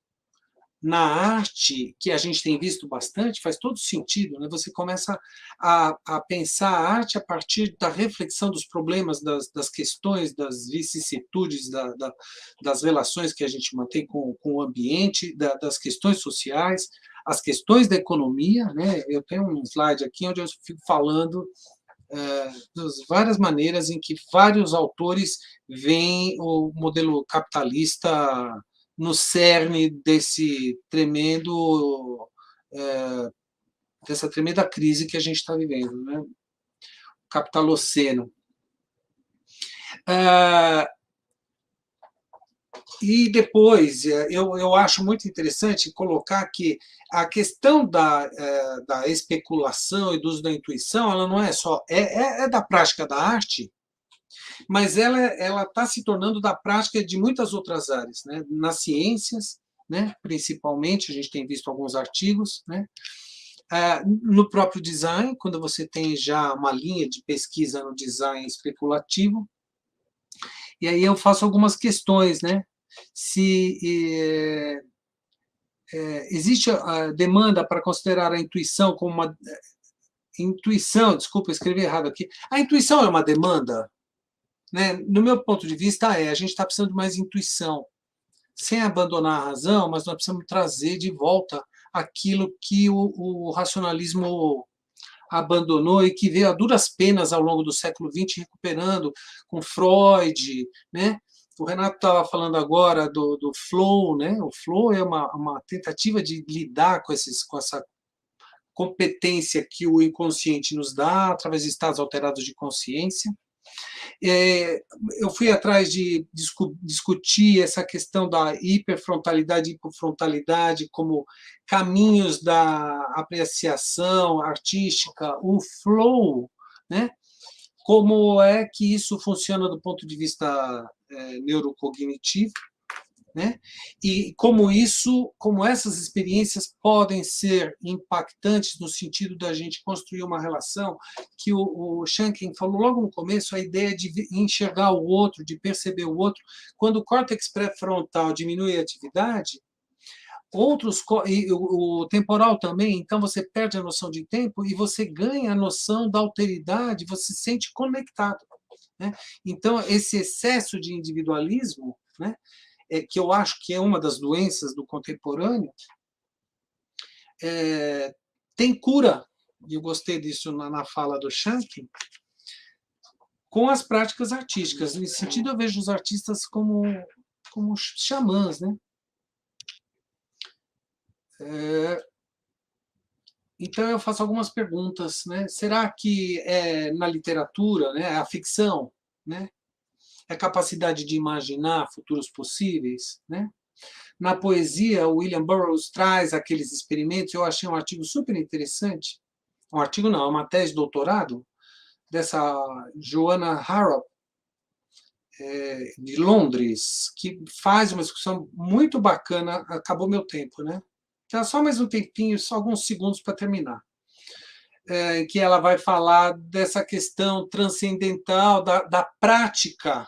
na arte, que a gente tem visto bastante, faz todo sentido, né? Você começa a pensar a arte a partir da reflexão dos problemas, das questões, das vicissitudes, das relações que a gente mantém com o ambiente, das questões sociais, as questões da economia, né? Eu tenho um slide aqui onde eu fico falando das várias maneiras em que vários autores veem o modelo capitalista no cerne desse dessa tremenda crise que a gente está vivendo, né? O capitaloceno. E depois, eu acho muito interessante colocar que a questão da especulação e do uso da intuição, ela não é só da prática da arte, mas ela está se tornando da prática de muitas outras áreas, né? Nas ciências, né? Principalmente, a gente tem visto alguns artigos, né? No próprio design, quando você tem já uma linha de pesquisa no design especulativo, e aí eu faço algumas questões, né? Se existe a demanda para considerar a intuição como uma... Intuição, desculpa, eu escrevi errado aqui. A intuição é uma demanda? Né? No meu ponto de vista, a gente está precisando de mais intuição, sem abandonar a razão, mas nós precisamos trazer de volta aquilo que o racionalismo abandonou e que veio a duras penas ao longo do século XX recuperando com Freud, né? O Renato estava falando agora do flow, né? O flow é uma tentativa de lidar com essa competência que o inconsciente nos dá através de estados alterados de consciência. Eu fui atrás de discutir essa questão da hiperfrontalidade e hipofrontalidade como caminhos da apreciação artística, o flow, né? Como é que isso funciona do ponto de vista neurocognitivo. né? E como essas experiências podem ser impactantes no sentido da gente construir uma relação, que o Shanken falou logo no começo, a ideia de enxergar o outro, de perceber o outro. Quando o córtex pré-frontal diminui a atividade, e o temporal também, então você perde a noção de tempo e você ganha a noção da alteridade, você se sente conectado, né? Então, esse excesso de individualismo, né, que eu acho que é uma das doenças do contemporâneo, tem cura, e eu gostei disso na fala do Shanken, com as práticas artísticas. Nesse sentido, eu vejo os artistas como xamãs, né? Então, eu faço algumas perguntas, né? Será que na literatura, né, a ficção, né, a capacidade de imaginar futuros possíveis, né? Na poesia, o William Burroughs traz aqueles experimentos. Eu achei um artigo super interessante, um artigo não, uma tese de doutorado, dessa Joanna Harrop, de Londres, que faz uma discussão muito bacana. Acabou meu tempo, né? Então, só mais um tempinho, só alguns segundos para terminar. Que ela vai falar dessa questão transcendental da prática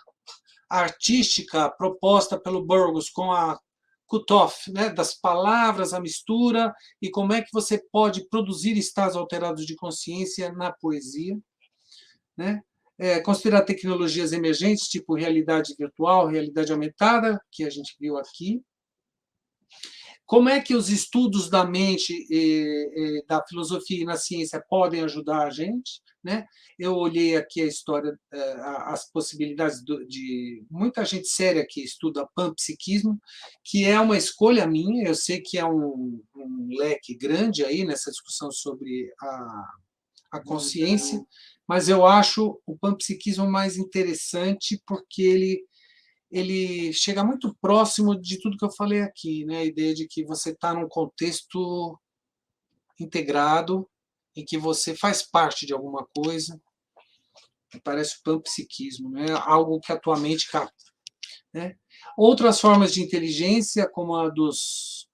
artística proposta pelo Burroughs com a Kutoff, né, das palavras, a mistura, e como é que você pode produzir estados alterados de consciência na poesia, né? Considerar tecnologias emergentes, tipo realidade virtual, realidade aumentada, que a gente viu aqui. Como é que os estudos da mente, da filosofia e na ciência podem ajudar a gente, né? Eu olhei aqui a história, as possibilidades de muita gente séria que estuda panpsiquismo, que é uma escolha minha. Eu sei que é um leque grande aí nessa discussão sobre a consciência, mas eu acho o panpsiquismo mais interessante porque ele chega muito próximo de tudo que eu falei aqui, né? A ideia de que você está num contexto integrado, em que você faz parte de alguma coisa. Parece o panpsiquismo, né? Algo que atualmente capta, né? Outras formas de inteligência, como a dos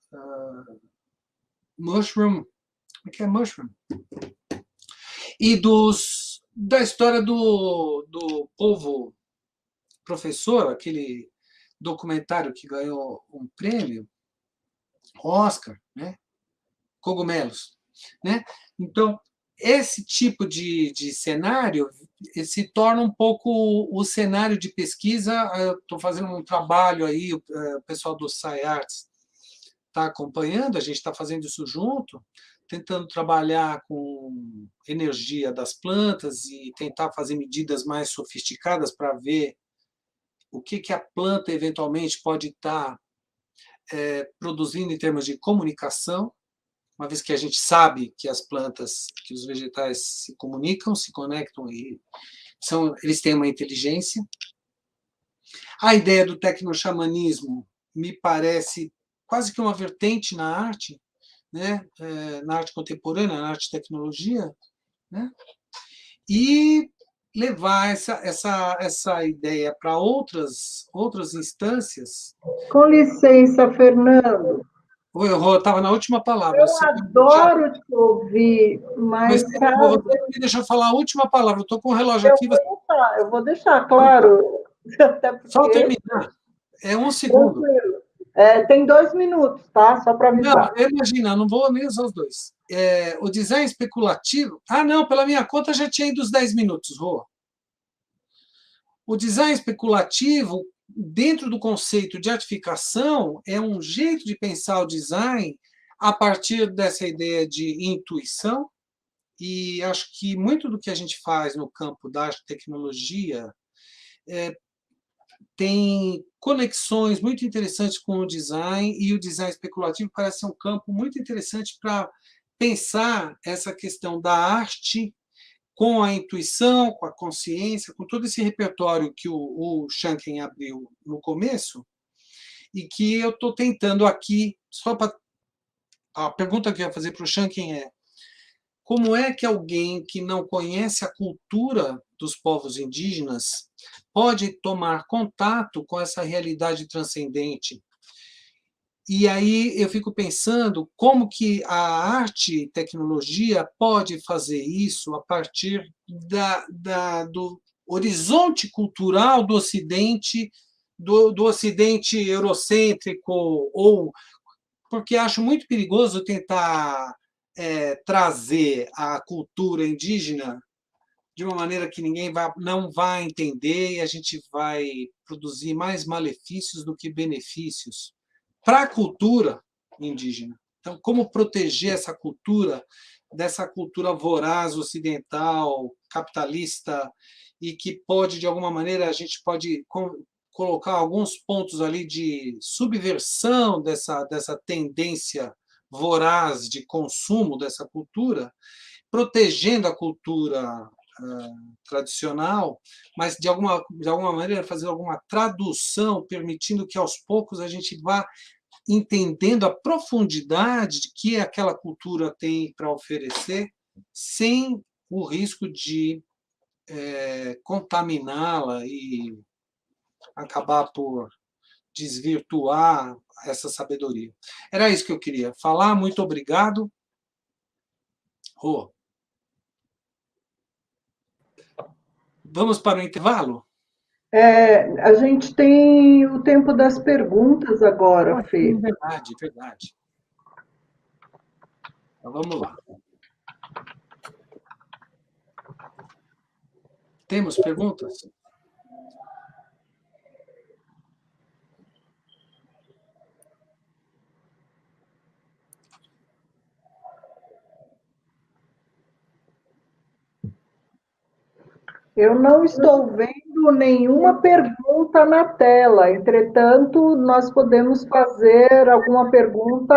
mushroom, como é que é mushroom? E da história do povo professor, aquele documentário que ganhou um prêmio, Oscar, né? Cogumelos, né? Então, esse tipo de cenário se torna um pouco o cenário de pesquisa. Eu estou fazendo um trabalho aí, o pessoal do SciArts está acompanhando, a gente está fazendo isso junto, tentando trabalhar com energia das plantas e tentar fazer medidas mais sofisticadas para ver o que a planta eventualmente pode estar produzindo em termos de comunicação, uma vez que a gente sabe que as plantas, que os vegetais se comunicam, se conectam e eles têm uma inteligência. A ideia do tecnoxamanismo me parece quase que uma vertente na arte, né? Na arte contemporânea, na arte e tecnologia, né? E levar essa ideia para outras instâncias. Com licença, Fernando. Oi, eu estava na última palavra. Eu adoro te ouvir, mas você deixa eu falar a última palavra. Eu estou com o relógio aqui. Eu vou deixar, claro. Até porque... Só terminar. É um segundo. Tranquilo. Tem 2 minutos, tá? Só para avisar. Não, imagina, não vou nem usar os dois. O design especulativo... Ah, não, pela minha conta já tinha ido os 10 minutos, Rô. O design especulativo, dentro do conceito de artificação, é um jeito de pensar o design a partir dessa ideia de intuição, e acho que muito do que a gente faz no campo da arte e tecnologia tem conexões muito interessantes com o design, e o design especulativo parece ser um campo muito interessante para pensar essa questão da arte com a intuição, com a consciência, com todo esse repertório que o Shanken abriu no começo, e que eu estou tentando aqui, só para... A pergunta que eu ia fazer para o Shanken é: como é que alguém que não conhece a cultura dos povos indígenas pode tomar contato com essa realidade transcendente E aí eu fico pensando como que a arte e tecnologia pode fazer isso a partir do horizonte cultural do Ocidente, do Ocidente eurocêntrico, ou porque acho muito perigoso tentar trazer a cultura indígena de uma maneira que ninguém não vai entender e a gente vai produzir mais malefícios do que benefícios para a cultura indígena. Então, como proteger essa cultura dessa cultura voraz ocidental, capitalista, e que pode, de alguma maneira, a gente pode colocar alguns pontos ali de subversão dessa tendência voraz de consumo dessa cultura, protegendo a cultura tradicional, mas de alguma maneira fazer alguma tradução, permitindo que aos poucos a gente vá entendendo a profundidade que aquela cultura tem para oferecer, sem o risco de contaminá-la e acabar por desvirtuar essa sabedoria. Era isso que eu queria falar. Muito obrigado. Vamos para o intervalo? A gente tem o tempo das perguntas agora, Fê. Verdade, verdade. Então, vamos lá. Temos perguntas? Eu não estou vendo nenhuma pergunta na tela. Entretanto, nós podemos fazer alguma pergunta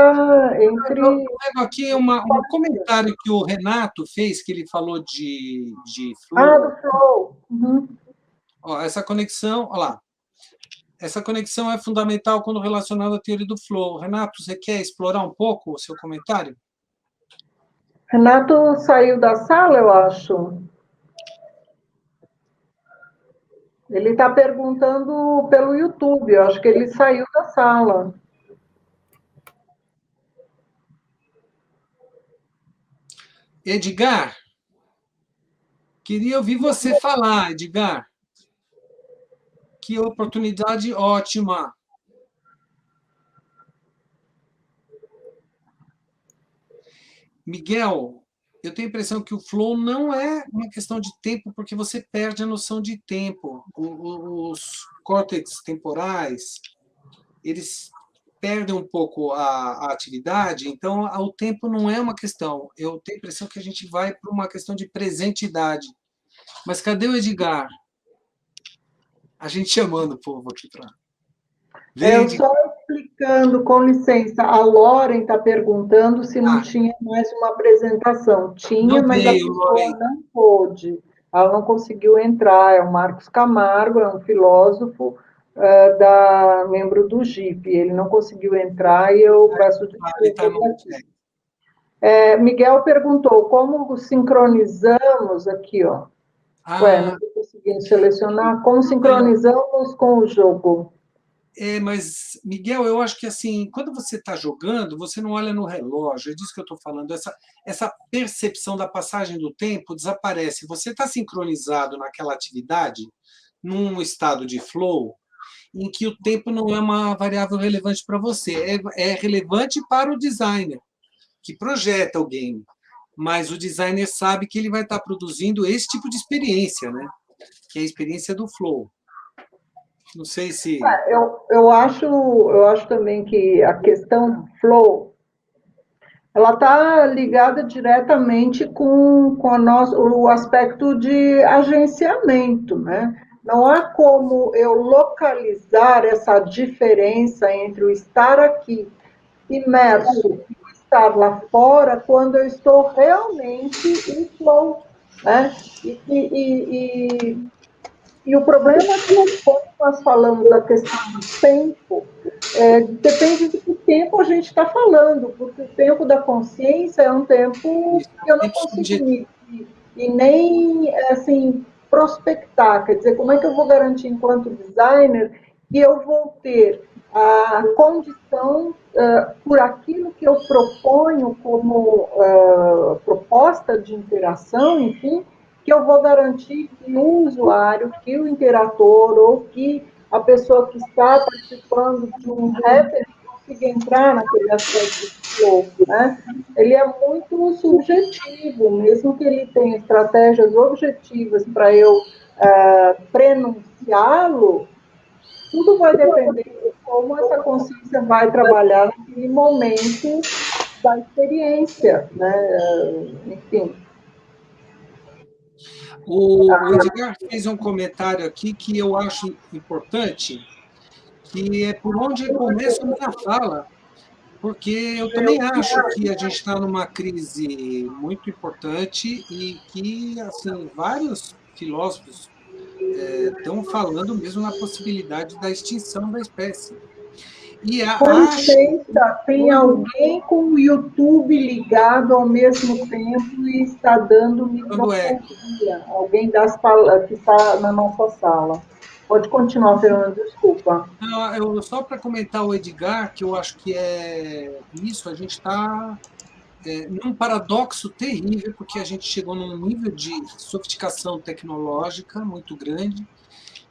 entre... Eu pego aqui um comentário que o Renato fez, que ele falou de flow. do flow. Uhum. Ó, essa conexão, olha lá. Essa conexão é fundamental quando relacionada à teoria do flow. Renato, você quer explorar um pouco o seu comentário? Renato saiu da sala, eu acho. Ele está perguntando pelo YouTube, eu acho que ele saiu da sala. Edgar, queria ouvir você falar, Edgar. Que oportunidade ótima. Miguel, eu tenho a impressão que o flow não é uma questão de tempo, porque você perde a noção de tempo. Os córtex temporais, eles perdem um pouco a atividade, então o tempo não é uma questão. Eu tenho a impressão que a gente vai para uma questão de presentidade. Mas cadê o Edgar? A gente chamando o povo aqui para... Eu só explicando, com licença, a Lauren está perguntando se não tinha mais uma apresentação. Tinha, não mas veio, a pessoa não pôde. Ela não conseguiu entrar. É o Marcos Camargo, é um filósofo, membro do GIP. Ele não conseguiu entrar e eu peço desculpas. Miguel perguntou como sincronizamos aqui, ó. Não estou conseguindo selecionar. Como sincronizamos com o jogo? Mas, Miguel, eu acho que assim, quando você está jogando, você não olha no relógio, é disso que eu estou falando. Essa percepção da passagem do tempo desaparece. Você está sincronizado naquela atividade, num estado de flow, em que o tempo não é uma variável relevante para você. É relevante para o designer, que projeta o game. Mas o designer sabe que ele vai estar produzindo esse tipo de experiência, né? Que é a experiência do flow. Não sei se... Eu acho também que a questão do flow, ela está ligada diretamente com o aspecto de agenciamento, né? Não há como eu localizar essa diferença entre o estar aqui imerso e o estar lá fora quando eu estou realmente em flow, né? E o problema é que quando nós falamos da questão do tempo, depende de que tempo a gente está falando, porque o tempo da consciência é um tempo que eu não consigo medir e nem assim, prospectar. Quer dizer, como é que eu vou garantir, enquanto designer, que eu vou ter a condição por aquilo que eu proponho como proposta de interação, enfim, que eu vou garantir que o usuário, que o interator ou que a pessoa que está participando de um happening consiga entrar naquele aspecto do flow, né? Ele é muito subjetivo, mesmo que ele tenha estratégias objetivas para eu prenunciá-lo, tudo vai depender de como essa consciência vai trabalhar naquele momento da experiência, né? Enfim. O Edgar fez um comentário aqui que eu acho importante, que é por onde começa a minha fala, porque eu também acho que a gente está numa crise muito importante e que, assim, vários filósofos estão falando mesmo na possibilidade da extinção da espécie. E Com licença, tem alguém com o YouTube ligado ao mesmo tempo e está dando microfonia. Alguém que está na nossa sala. Pode continuar, Fernando, desculpa. Não, só para comentar o Edgar, que eu acho que é isso, a gente está num paradoxo terrível, porque a gente chegou num nível de sofisticação tecnológica muito grande,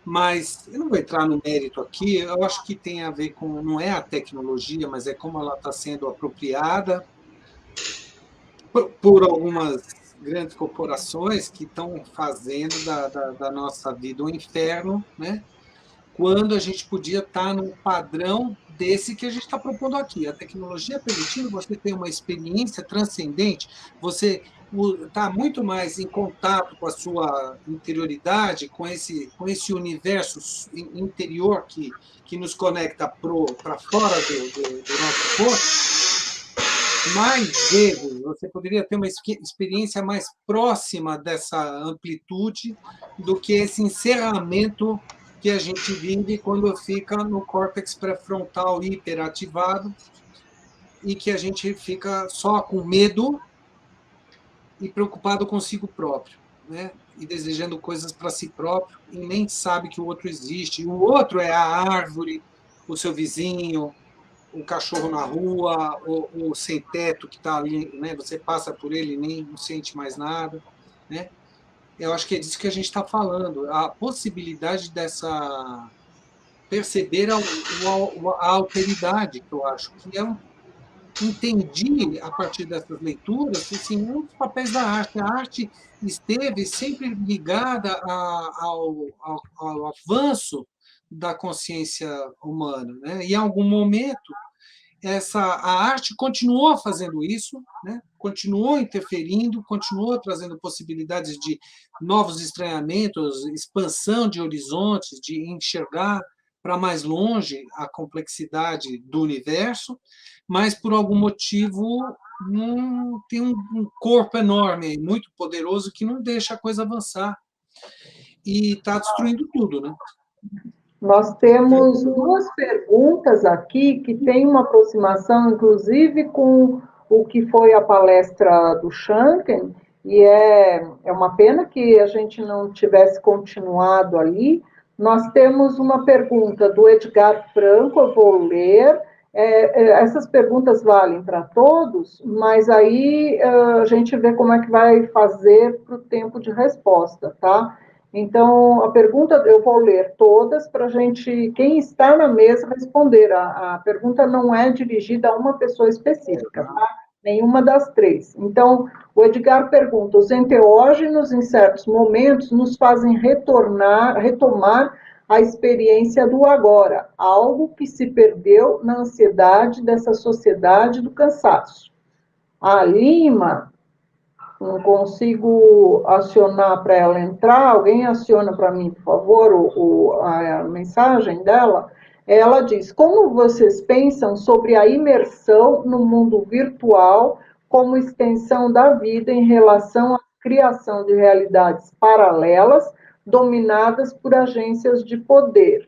mas eu não vou entrar no mérito aqui, eu acho que tem a ver com, não é a tecnologia, mas é como ela está sendo apropriada por algumas grandes corporações que estão fazendo da nossa vida um inferno, né? Quando a gente podia estar num padrão desse que a gente está propondo aqui. A tecnologia permitindo você ter uma experiência transcendente, você está muito mais em contato com a sua interioridade, com esse universo interior que nos conecta para fora do nosso corpo. Mais vezes, você poderia ter uma experiência mais próxima dessa amplitude do que esse encerramento que a gente vive quando fica no córtex pré-frontal hiperativado e que a gente fica só com medo e preocupado consigo próprio, né? E desejando coisas para si próprio e nem sabe que o outro existe. E o outro é a árvore, o seu vizinho, o cachorro na rua, o sem teto que está ali, né? Você passa por ele e nem não sente mais nada, né? Eu acho que é disso que a gente está falando, a possibilidade dessa perceber a alteridade, que eu acho que entendi a partir dessas leituras assim, um dos papéis da arte. A arte esteve sempre ligada ao avanço da consciência humana, né? E em algum momento a arte continuou fazendo isso, né? Continuou interferindo, continuou trazendo possibilidades de novos estranhamentos, expansão de horizontes, de enxergar para mais longe a complexidade do universo, mas por algum motivo tem um corpo enorme, muito poderoso, que não deixa a coisa avançar. E está destruindo tudo, né? Nós temos duas perguntas aqui que têm uma aproximação, inclusive, com o que foi a palestra do Shanken, e é uma pena que a gente não tivesse continuado ali. Nós temos uma pergunta do Edgar Franco, eu vou ler. Essas perguntas valem para todos, mas aí a gente vê como é que vai fazer para o tempo de resposta, tá? Então, a pergunta, eu vou ler todas para a gente, quem está na mesa, responder. A pergunta não é dirigida a uma pessoa específica, tá? Nenhuma das três. Então, o Edgar pergunta, os enteógenos, em certos momentos, nos fazem retomar a experiência do agora, algo que se perdeu na ansiedade dessa sociedade do cansaço. A Lima... não consigo acionar para ela entrar, alguém aciona para mim, por favor, a mensagem dela. Ela diz, como vocês pensam sobre a imersão no mundo virtual como extensão da vida em relação à criação de realidades paralelas dominadas por agências de poder?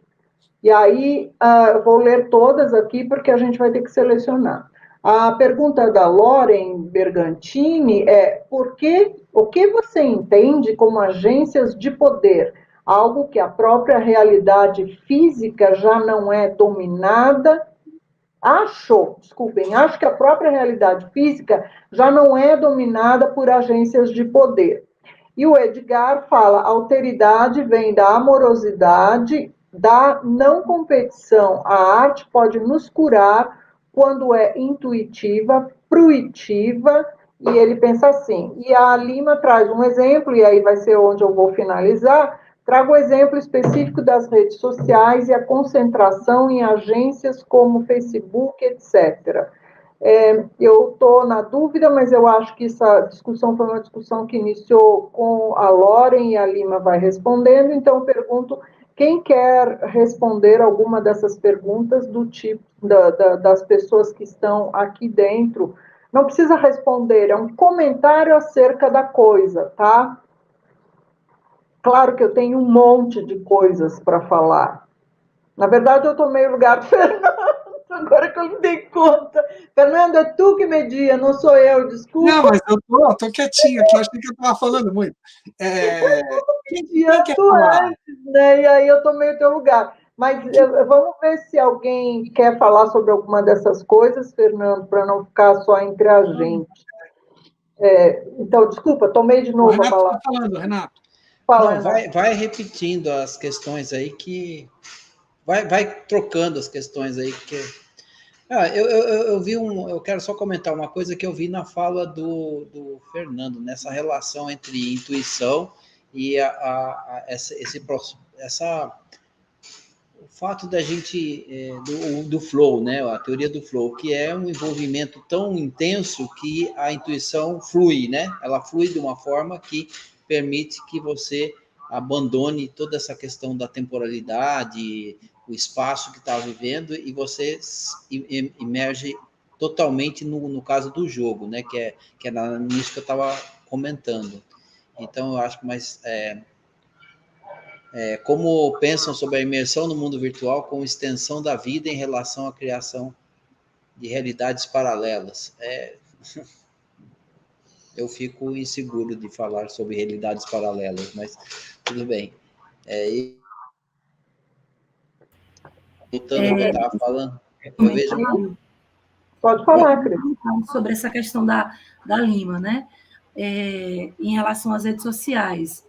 E aí, eu vou ler todas aqui, porque a gente vai ter que selecionar. A pergunta da Loren Bergantini é: o que você entende como agências de poder? Algo que a própria realidade física já não é dominada acho que a própria realidade física já não é dominada por agências de poder. E o Edgar fala, a alteridade vem da amorosidade, da não competição. A arte pode nos curar quando é intuitiva, fruitiva, e ele pensa assim. E a Lima traz um exemplo, e aí vai ser onde eu vou finalizar, trago o exemplo específico das redes sociais e a concentração em agências como Facebook, etc. Eu estou na dúvida, mas eu acho que essa discussão foi uma discussão que iniciou com a Loren e a Lima vai respondendo, então eu pergunto quem quer responder alguma dessas perguntas do tipo das pessoas que estão aqui dentro. Não precisa responder, é um comentário acerca da coisa, tá? Claro que eu tenho um monte de coisas para falar. Na verdade, eu tomei o lugar do Fernando, agora que eu me dei conta. Fernando, é tu que media, não sou eu, desculpa. Não, mas eu tô quietinho aqui, achei que eu estava falando muito. Quem quer falar? Antes, né? E aí eu tomei o teu lugar. Mas vamos ver se alguém quer falar sobre alguma dessas coisas, Fernando, para não ficar só entre a gente. Então, desculpa, tomei de novo a palavra. Está falando, Renato. Não, vai repetindo as questões aí que... Vai trocando as questões aí que... eu vi eu quero só comentar uma coisa que eu vi na fala do Fernando, nessa relação entre intuição e o fato da gente, do flow, né? A teoria do flow, que é um envolvimento tão intenso que a intuição flui, né? Ela flui de uma forma que permite que você abandone toda essa questão da temporalidade, o espaço que está vivendo, e você emerge totalmente no caso do jogo, né? Que é nisso que eu estava comentando. Então, eu acho que como pensam sobre a imersão no mundo virtual como extensão da vida em relação à criação de realidades paralelas. Eu fico inseguro de falar sobre realidades paralelas, mas tudo bem. Voltando ao que eu estava falando, eu vejo... Pode falar, Cris. Sobre essa questão da Lima, né? Em relação às redes sociais.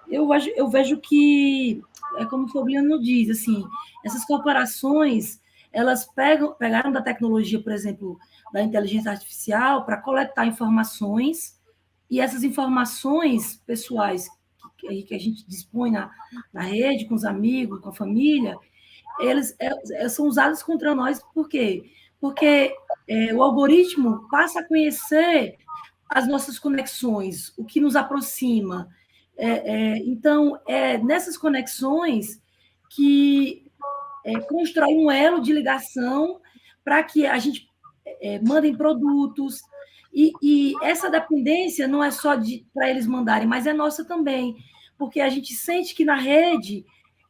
Eu vejo que, como o Fabiano diz, assim, essas corporações, elas pegaram da tecnologia, por exemplo, da inteligência artificial, para coletar informações, e essas informações pessoais que a gente dispõe na rede, com os amigos, com a família, eles são usados contra nós, por quê? Porque o algoritmo passa a conhecer as nossas conexões, o que nos aproxima. Então, nessas conexões que constrói um elo de ligação para que a gente mandem produtos, e essa dependência não é só para eles mandarem, mas é nossa também, porque a gente sente que na rede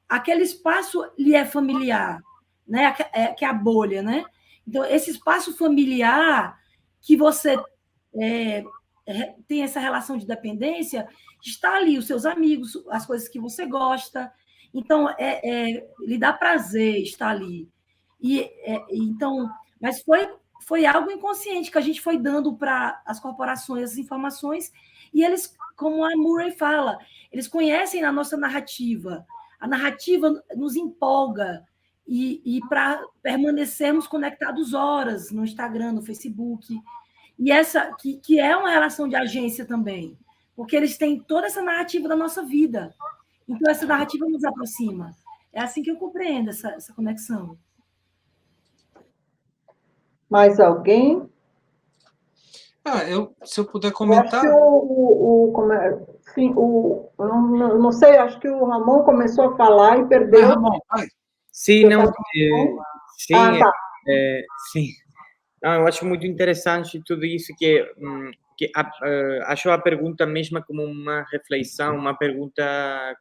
aquele espaço lhe é familiar, né? Que é a bolha, né? Então, esse espaço familiar que você tem essa relação de dependência, está ali, os seus amigos, as coisas que você gosta. Então, lhe dá prazer estar ali. Então, mas foi algo inconsciente que a gente foi dando para as corporações as informações, e eles, como a Murray fala, eles conhecem a nossa narrativa. A narrativa nos empolga, e para permanecermos conectados horas no Instagram, no Facebook. E essa que é uma relação de agência também, porque eles têm toda essa narrativa da nossa vida. Então, essa narrativa nos aproxima. É assim que eu compreendo essa conexão. Mais alguém? Se eu puder comentar... Eu não sei, acho que o Ramon começou a falar e perdeu. Ramon, vai. Sim, não... sim, tá. Sim. Não, eu acho muito interessante tudo isso acho a pergunta mesmo como uma reflexão, uma pergunta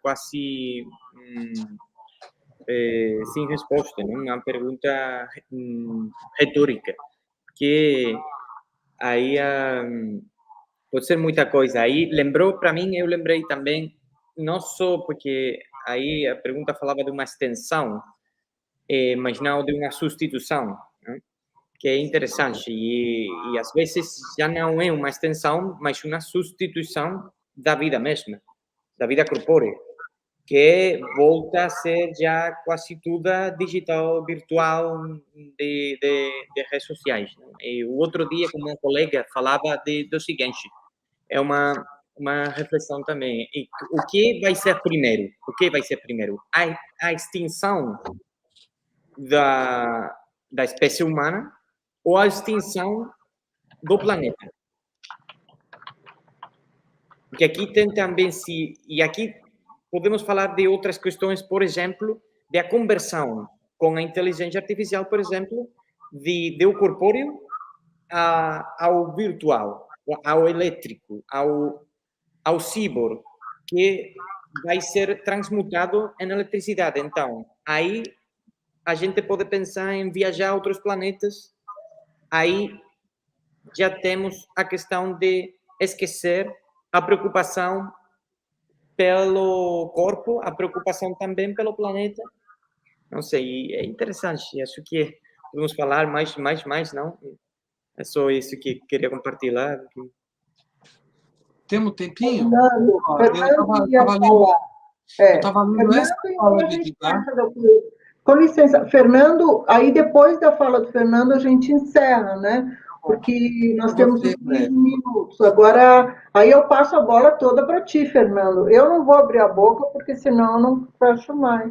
quase sem resposta, né? Uma pergunta retórica, que aí pode ser muita coisa. Aí lembrou para mim, eu lembrei também, não só porque aí a pergunta falava de uma extensão, mas não de uma substituição, né? que é interessante. E às vezes já não é uma extensão, mas uma substituição da vida mesma, da vida corpórea, que volta a ser já quase toda digital, virtual, de redes sociais. Né? E o outro dia, com uma colega, falava do seguinte, é uma reflexão também. E o que vai ser primeiro? O que vai ser primeiro? A extinção da espécie humana ou a extinção do planeta? Porque aqui tem também e aqui podemos falar de outras questões, por exemplo, de a conversão com a inteligência artificial, por exemplo, do corpóreo ao virtual, ao elétrico, ao cyborg, que vai ser transmutado em eletricidade. Então, aí a gente pode pensar em viajar a outros planetas, aí já temos a questão de esquecer a preocupação pelo corpo, a preocupação também pelo planeta. Não sei, é interessante, acho que vamos falar mais, não? É só isso que queria compartilhar. Temos tempinho? Fernando, Ó, Fernando ia eu falar. estava lendo essa Fernando, fala a de gente Didar. com licença, Fernando, aí depois da fala do Fernando a gente encerra, né? Porque nós temos uns 15 minutos. Agora, aí eu passo a bola toda para ti, Fernando. Eu não vou abrir a boca, porque senão eu não fecho mais.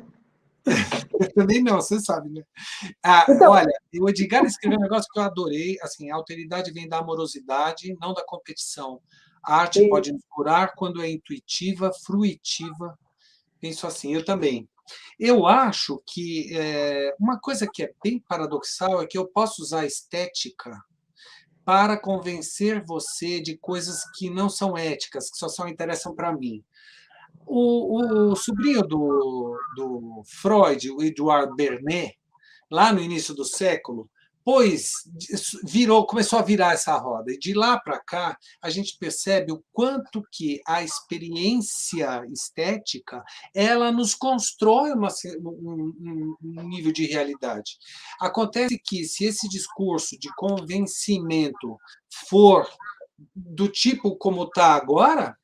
Também não, você sabe, né? Então, olha, o Edgar escreveu um negócio que eu adorei, assim, a alteridade vem da amorosidade, não da competição. A arte pode nos curar quando é intuitiva, fruitiva. Penso assim, eu também. Eu acho que uma coisa que é bem paradoxal é que eu posso usar a estética para convencer você de coisas que não são éticas, que só interessam para mim. O sobrinho do Freud, o Edouard Bernet, lá no início do século, começou a virar essa roda. E de lá para cá, a gente percebe o quanto que a experiência estética ela nos constrói um nível de realidade. Acontece que, se esse discurso de convencimento for do tipo como está agora,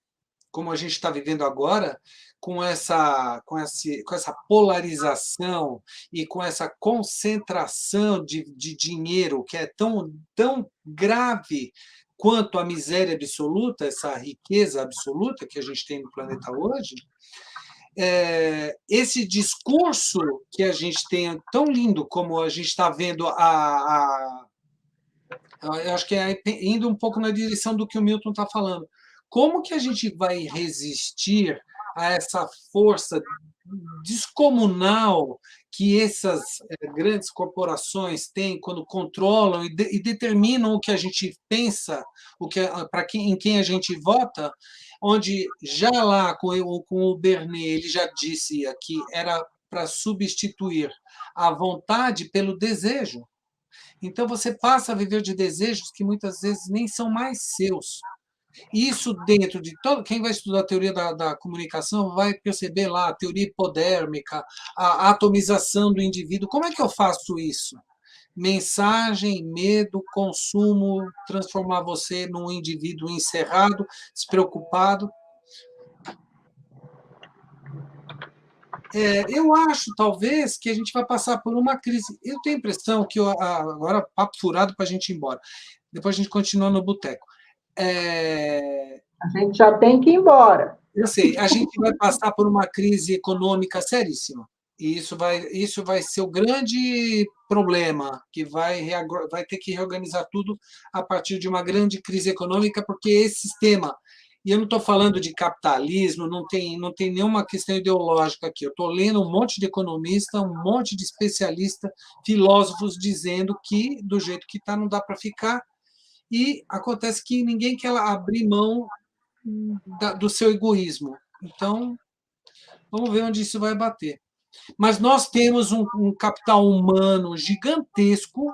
como a gente está vivendo agora, com essa polarização e com essa concentração de dinheiro que é tão grave quanto a miséria absoluta, essa riqueza absoluta que a gente tem no planeta hoje, esse discurso que a gente tem tão lindo como a gente está vendo eu acho que é indo um pouco na direção do que o Milton está falando. Como que a gente vai resistir a essa força descomunal que essas grandes corporações têm quando controlam e determinam o que a gente pensa, em quem a gente vota, onde já lá com o Bernet ele já disse que era para substituir a vontade pelo desejo. Então você passa a viver de desejos que muitas vezes nem são mais seus. Isso dentro de todo. Quem vai estudar a teoria da comunicação vai perceber lá a teoria hipodérmica, a atomização do indivíduo. Como é que eu faço isso? Mensagem, medo, consumo, transformar você num indivíduo encerrado, despreocupado. Eu acho, talvez, que a gente vai passar por uma crise. Eu tenho a impressão que, agora, papo furado para a gente ir embora. Depois a gente continua no boteco. A gente já tem que ir embora. Eu sei, a gente vai passar por uma crise econômica seríssima. E isso vai ser o grande problema, que vai ter que reorganizar tudo a partir de uma grande crise econômica, porque esse sistema, e eu não estou falando de capitalismo, não tem nenhuma questão ideológica aqui, eu estou lendo um monte de economista, um monte de especialista, filósofos dizendo que, do jeito que está, não dá para ficar, e acontece que ninguém quer abrir mão do seu egoísmo. Então, vamos ver onde isso vai bater. Mas nós temos um capital humano gigantesco,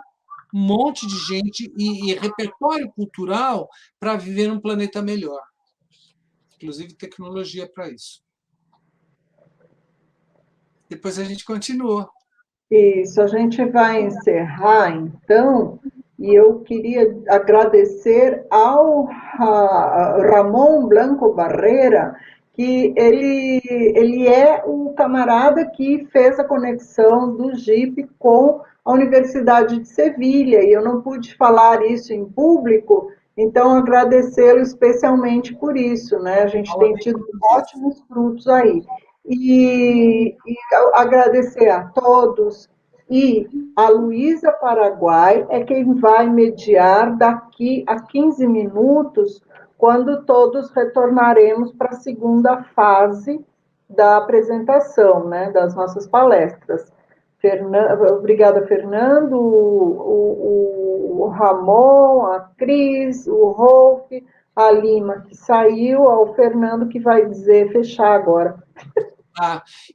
um monte de gente e repertório cultural para viver num planeta melhor. Inclusive tecnologia para isso. Depois a gente continua. Isso, a gente vai encerrar, então, E eu queria agradecer ao Ramon Blanco Barreira, que ele é o camarada que fez a conexão do JIP com a Universidade de Sevilha, e eu não pude falar isso em público, então agradecê-lo especialmente por isso, né? A gente tem tido ótimos frutos aí. E agradecer a todos, e a Luísa Paraguai é quem vai mediar daqui a 15 minutos, quando todos retornaremos para a segunda fase da apresentação, né, das nossas palestras. Obrigada, Fernando, o Ramon, a Cris, o Rolf, a Lima, que saiu, ao Fernando, que vai fechar agora.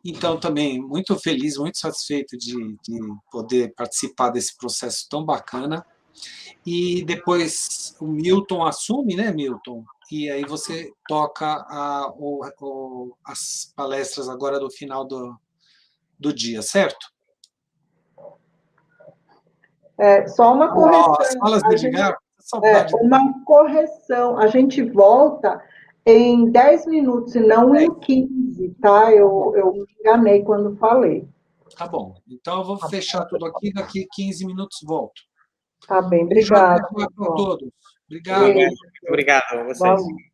Então, também, muito feliz, muito satisfeito de poder participar desse processo tão bacana. E depois o Milton assume, né, Milton? E aí você toca as palestras agora do final do dia, certo? Só uma correção. As falas de Edgar? Uma correção. A gente volta em 10 minutos e não em 15, tá? Eu me enganei quando falei. Tá bom. Então eu vou fechar tudo aqui, daqui 15 minutos volto. Tá bem, obrigada. Obrigado a todos. Obrigado. Obrigado a vocês. Vamos.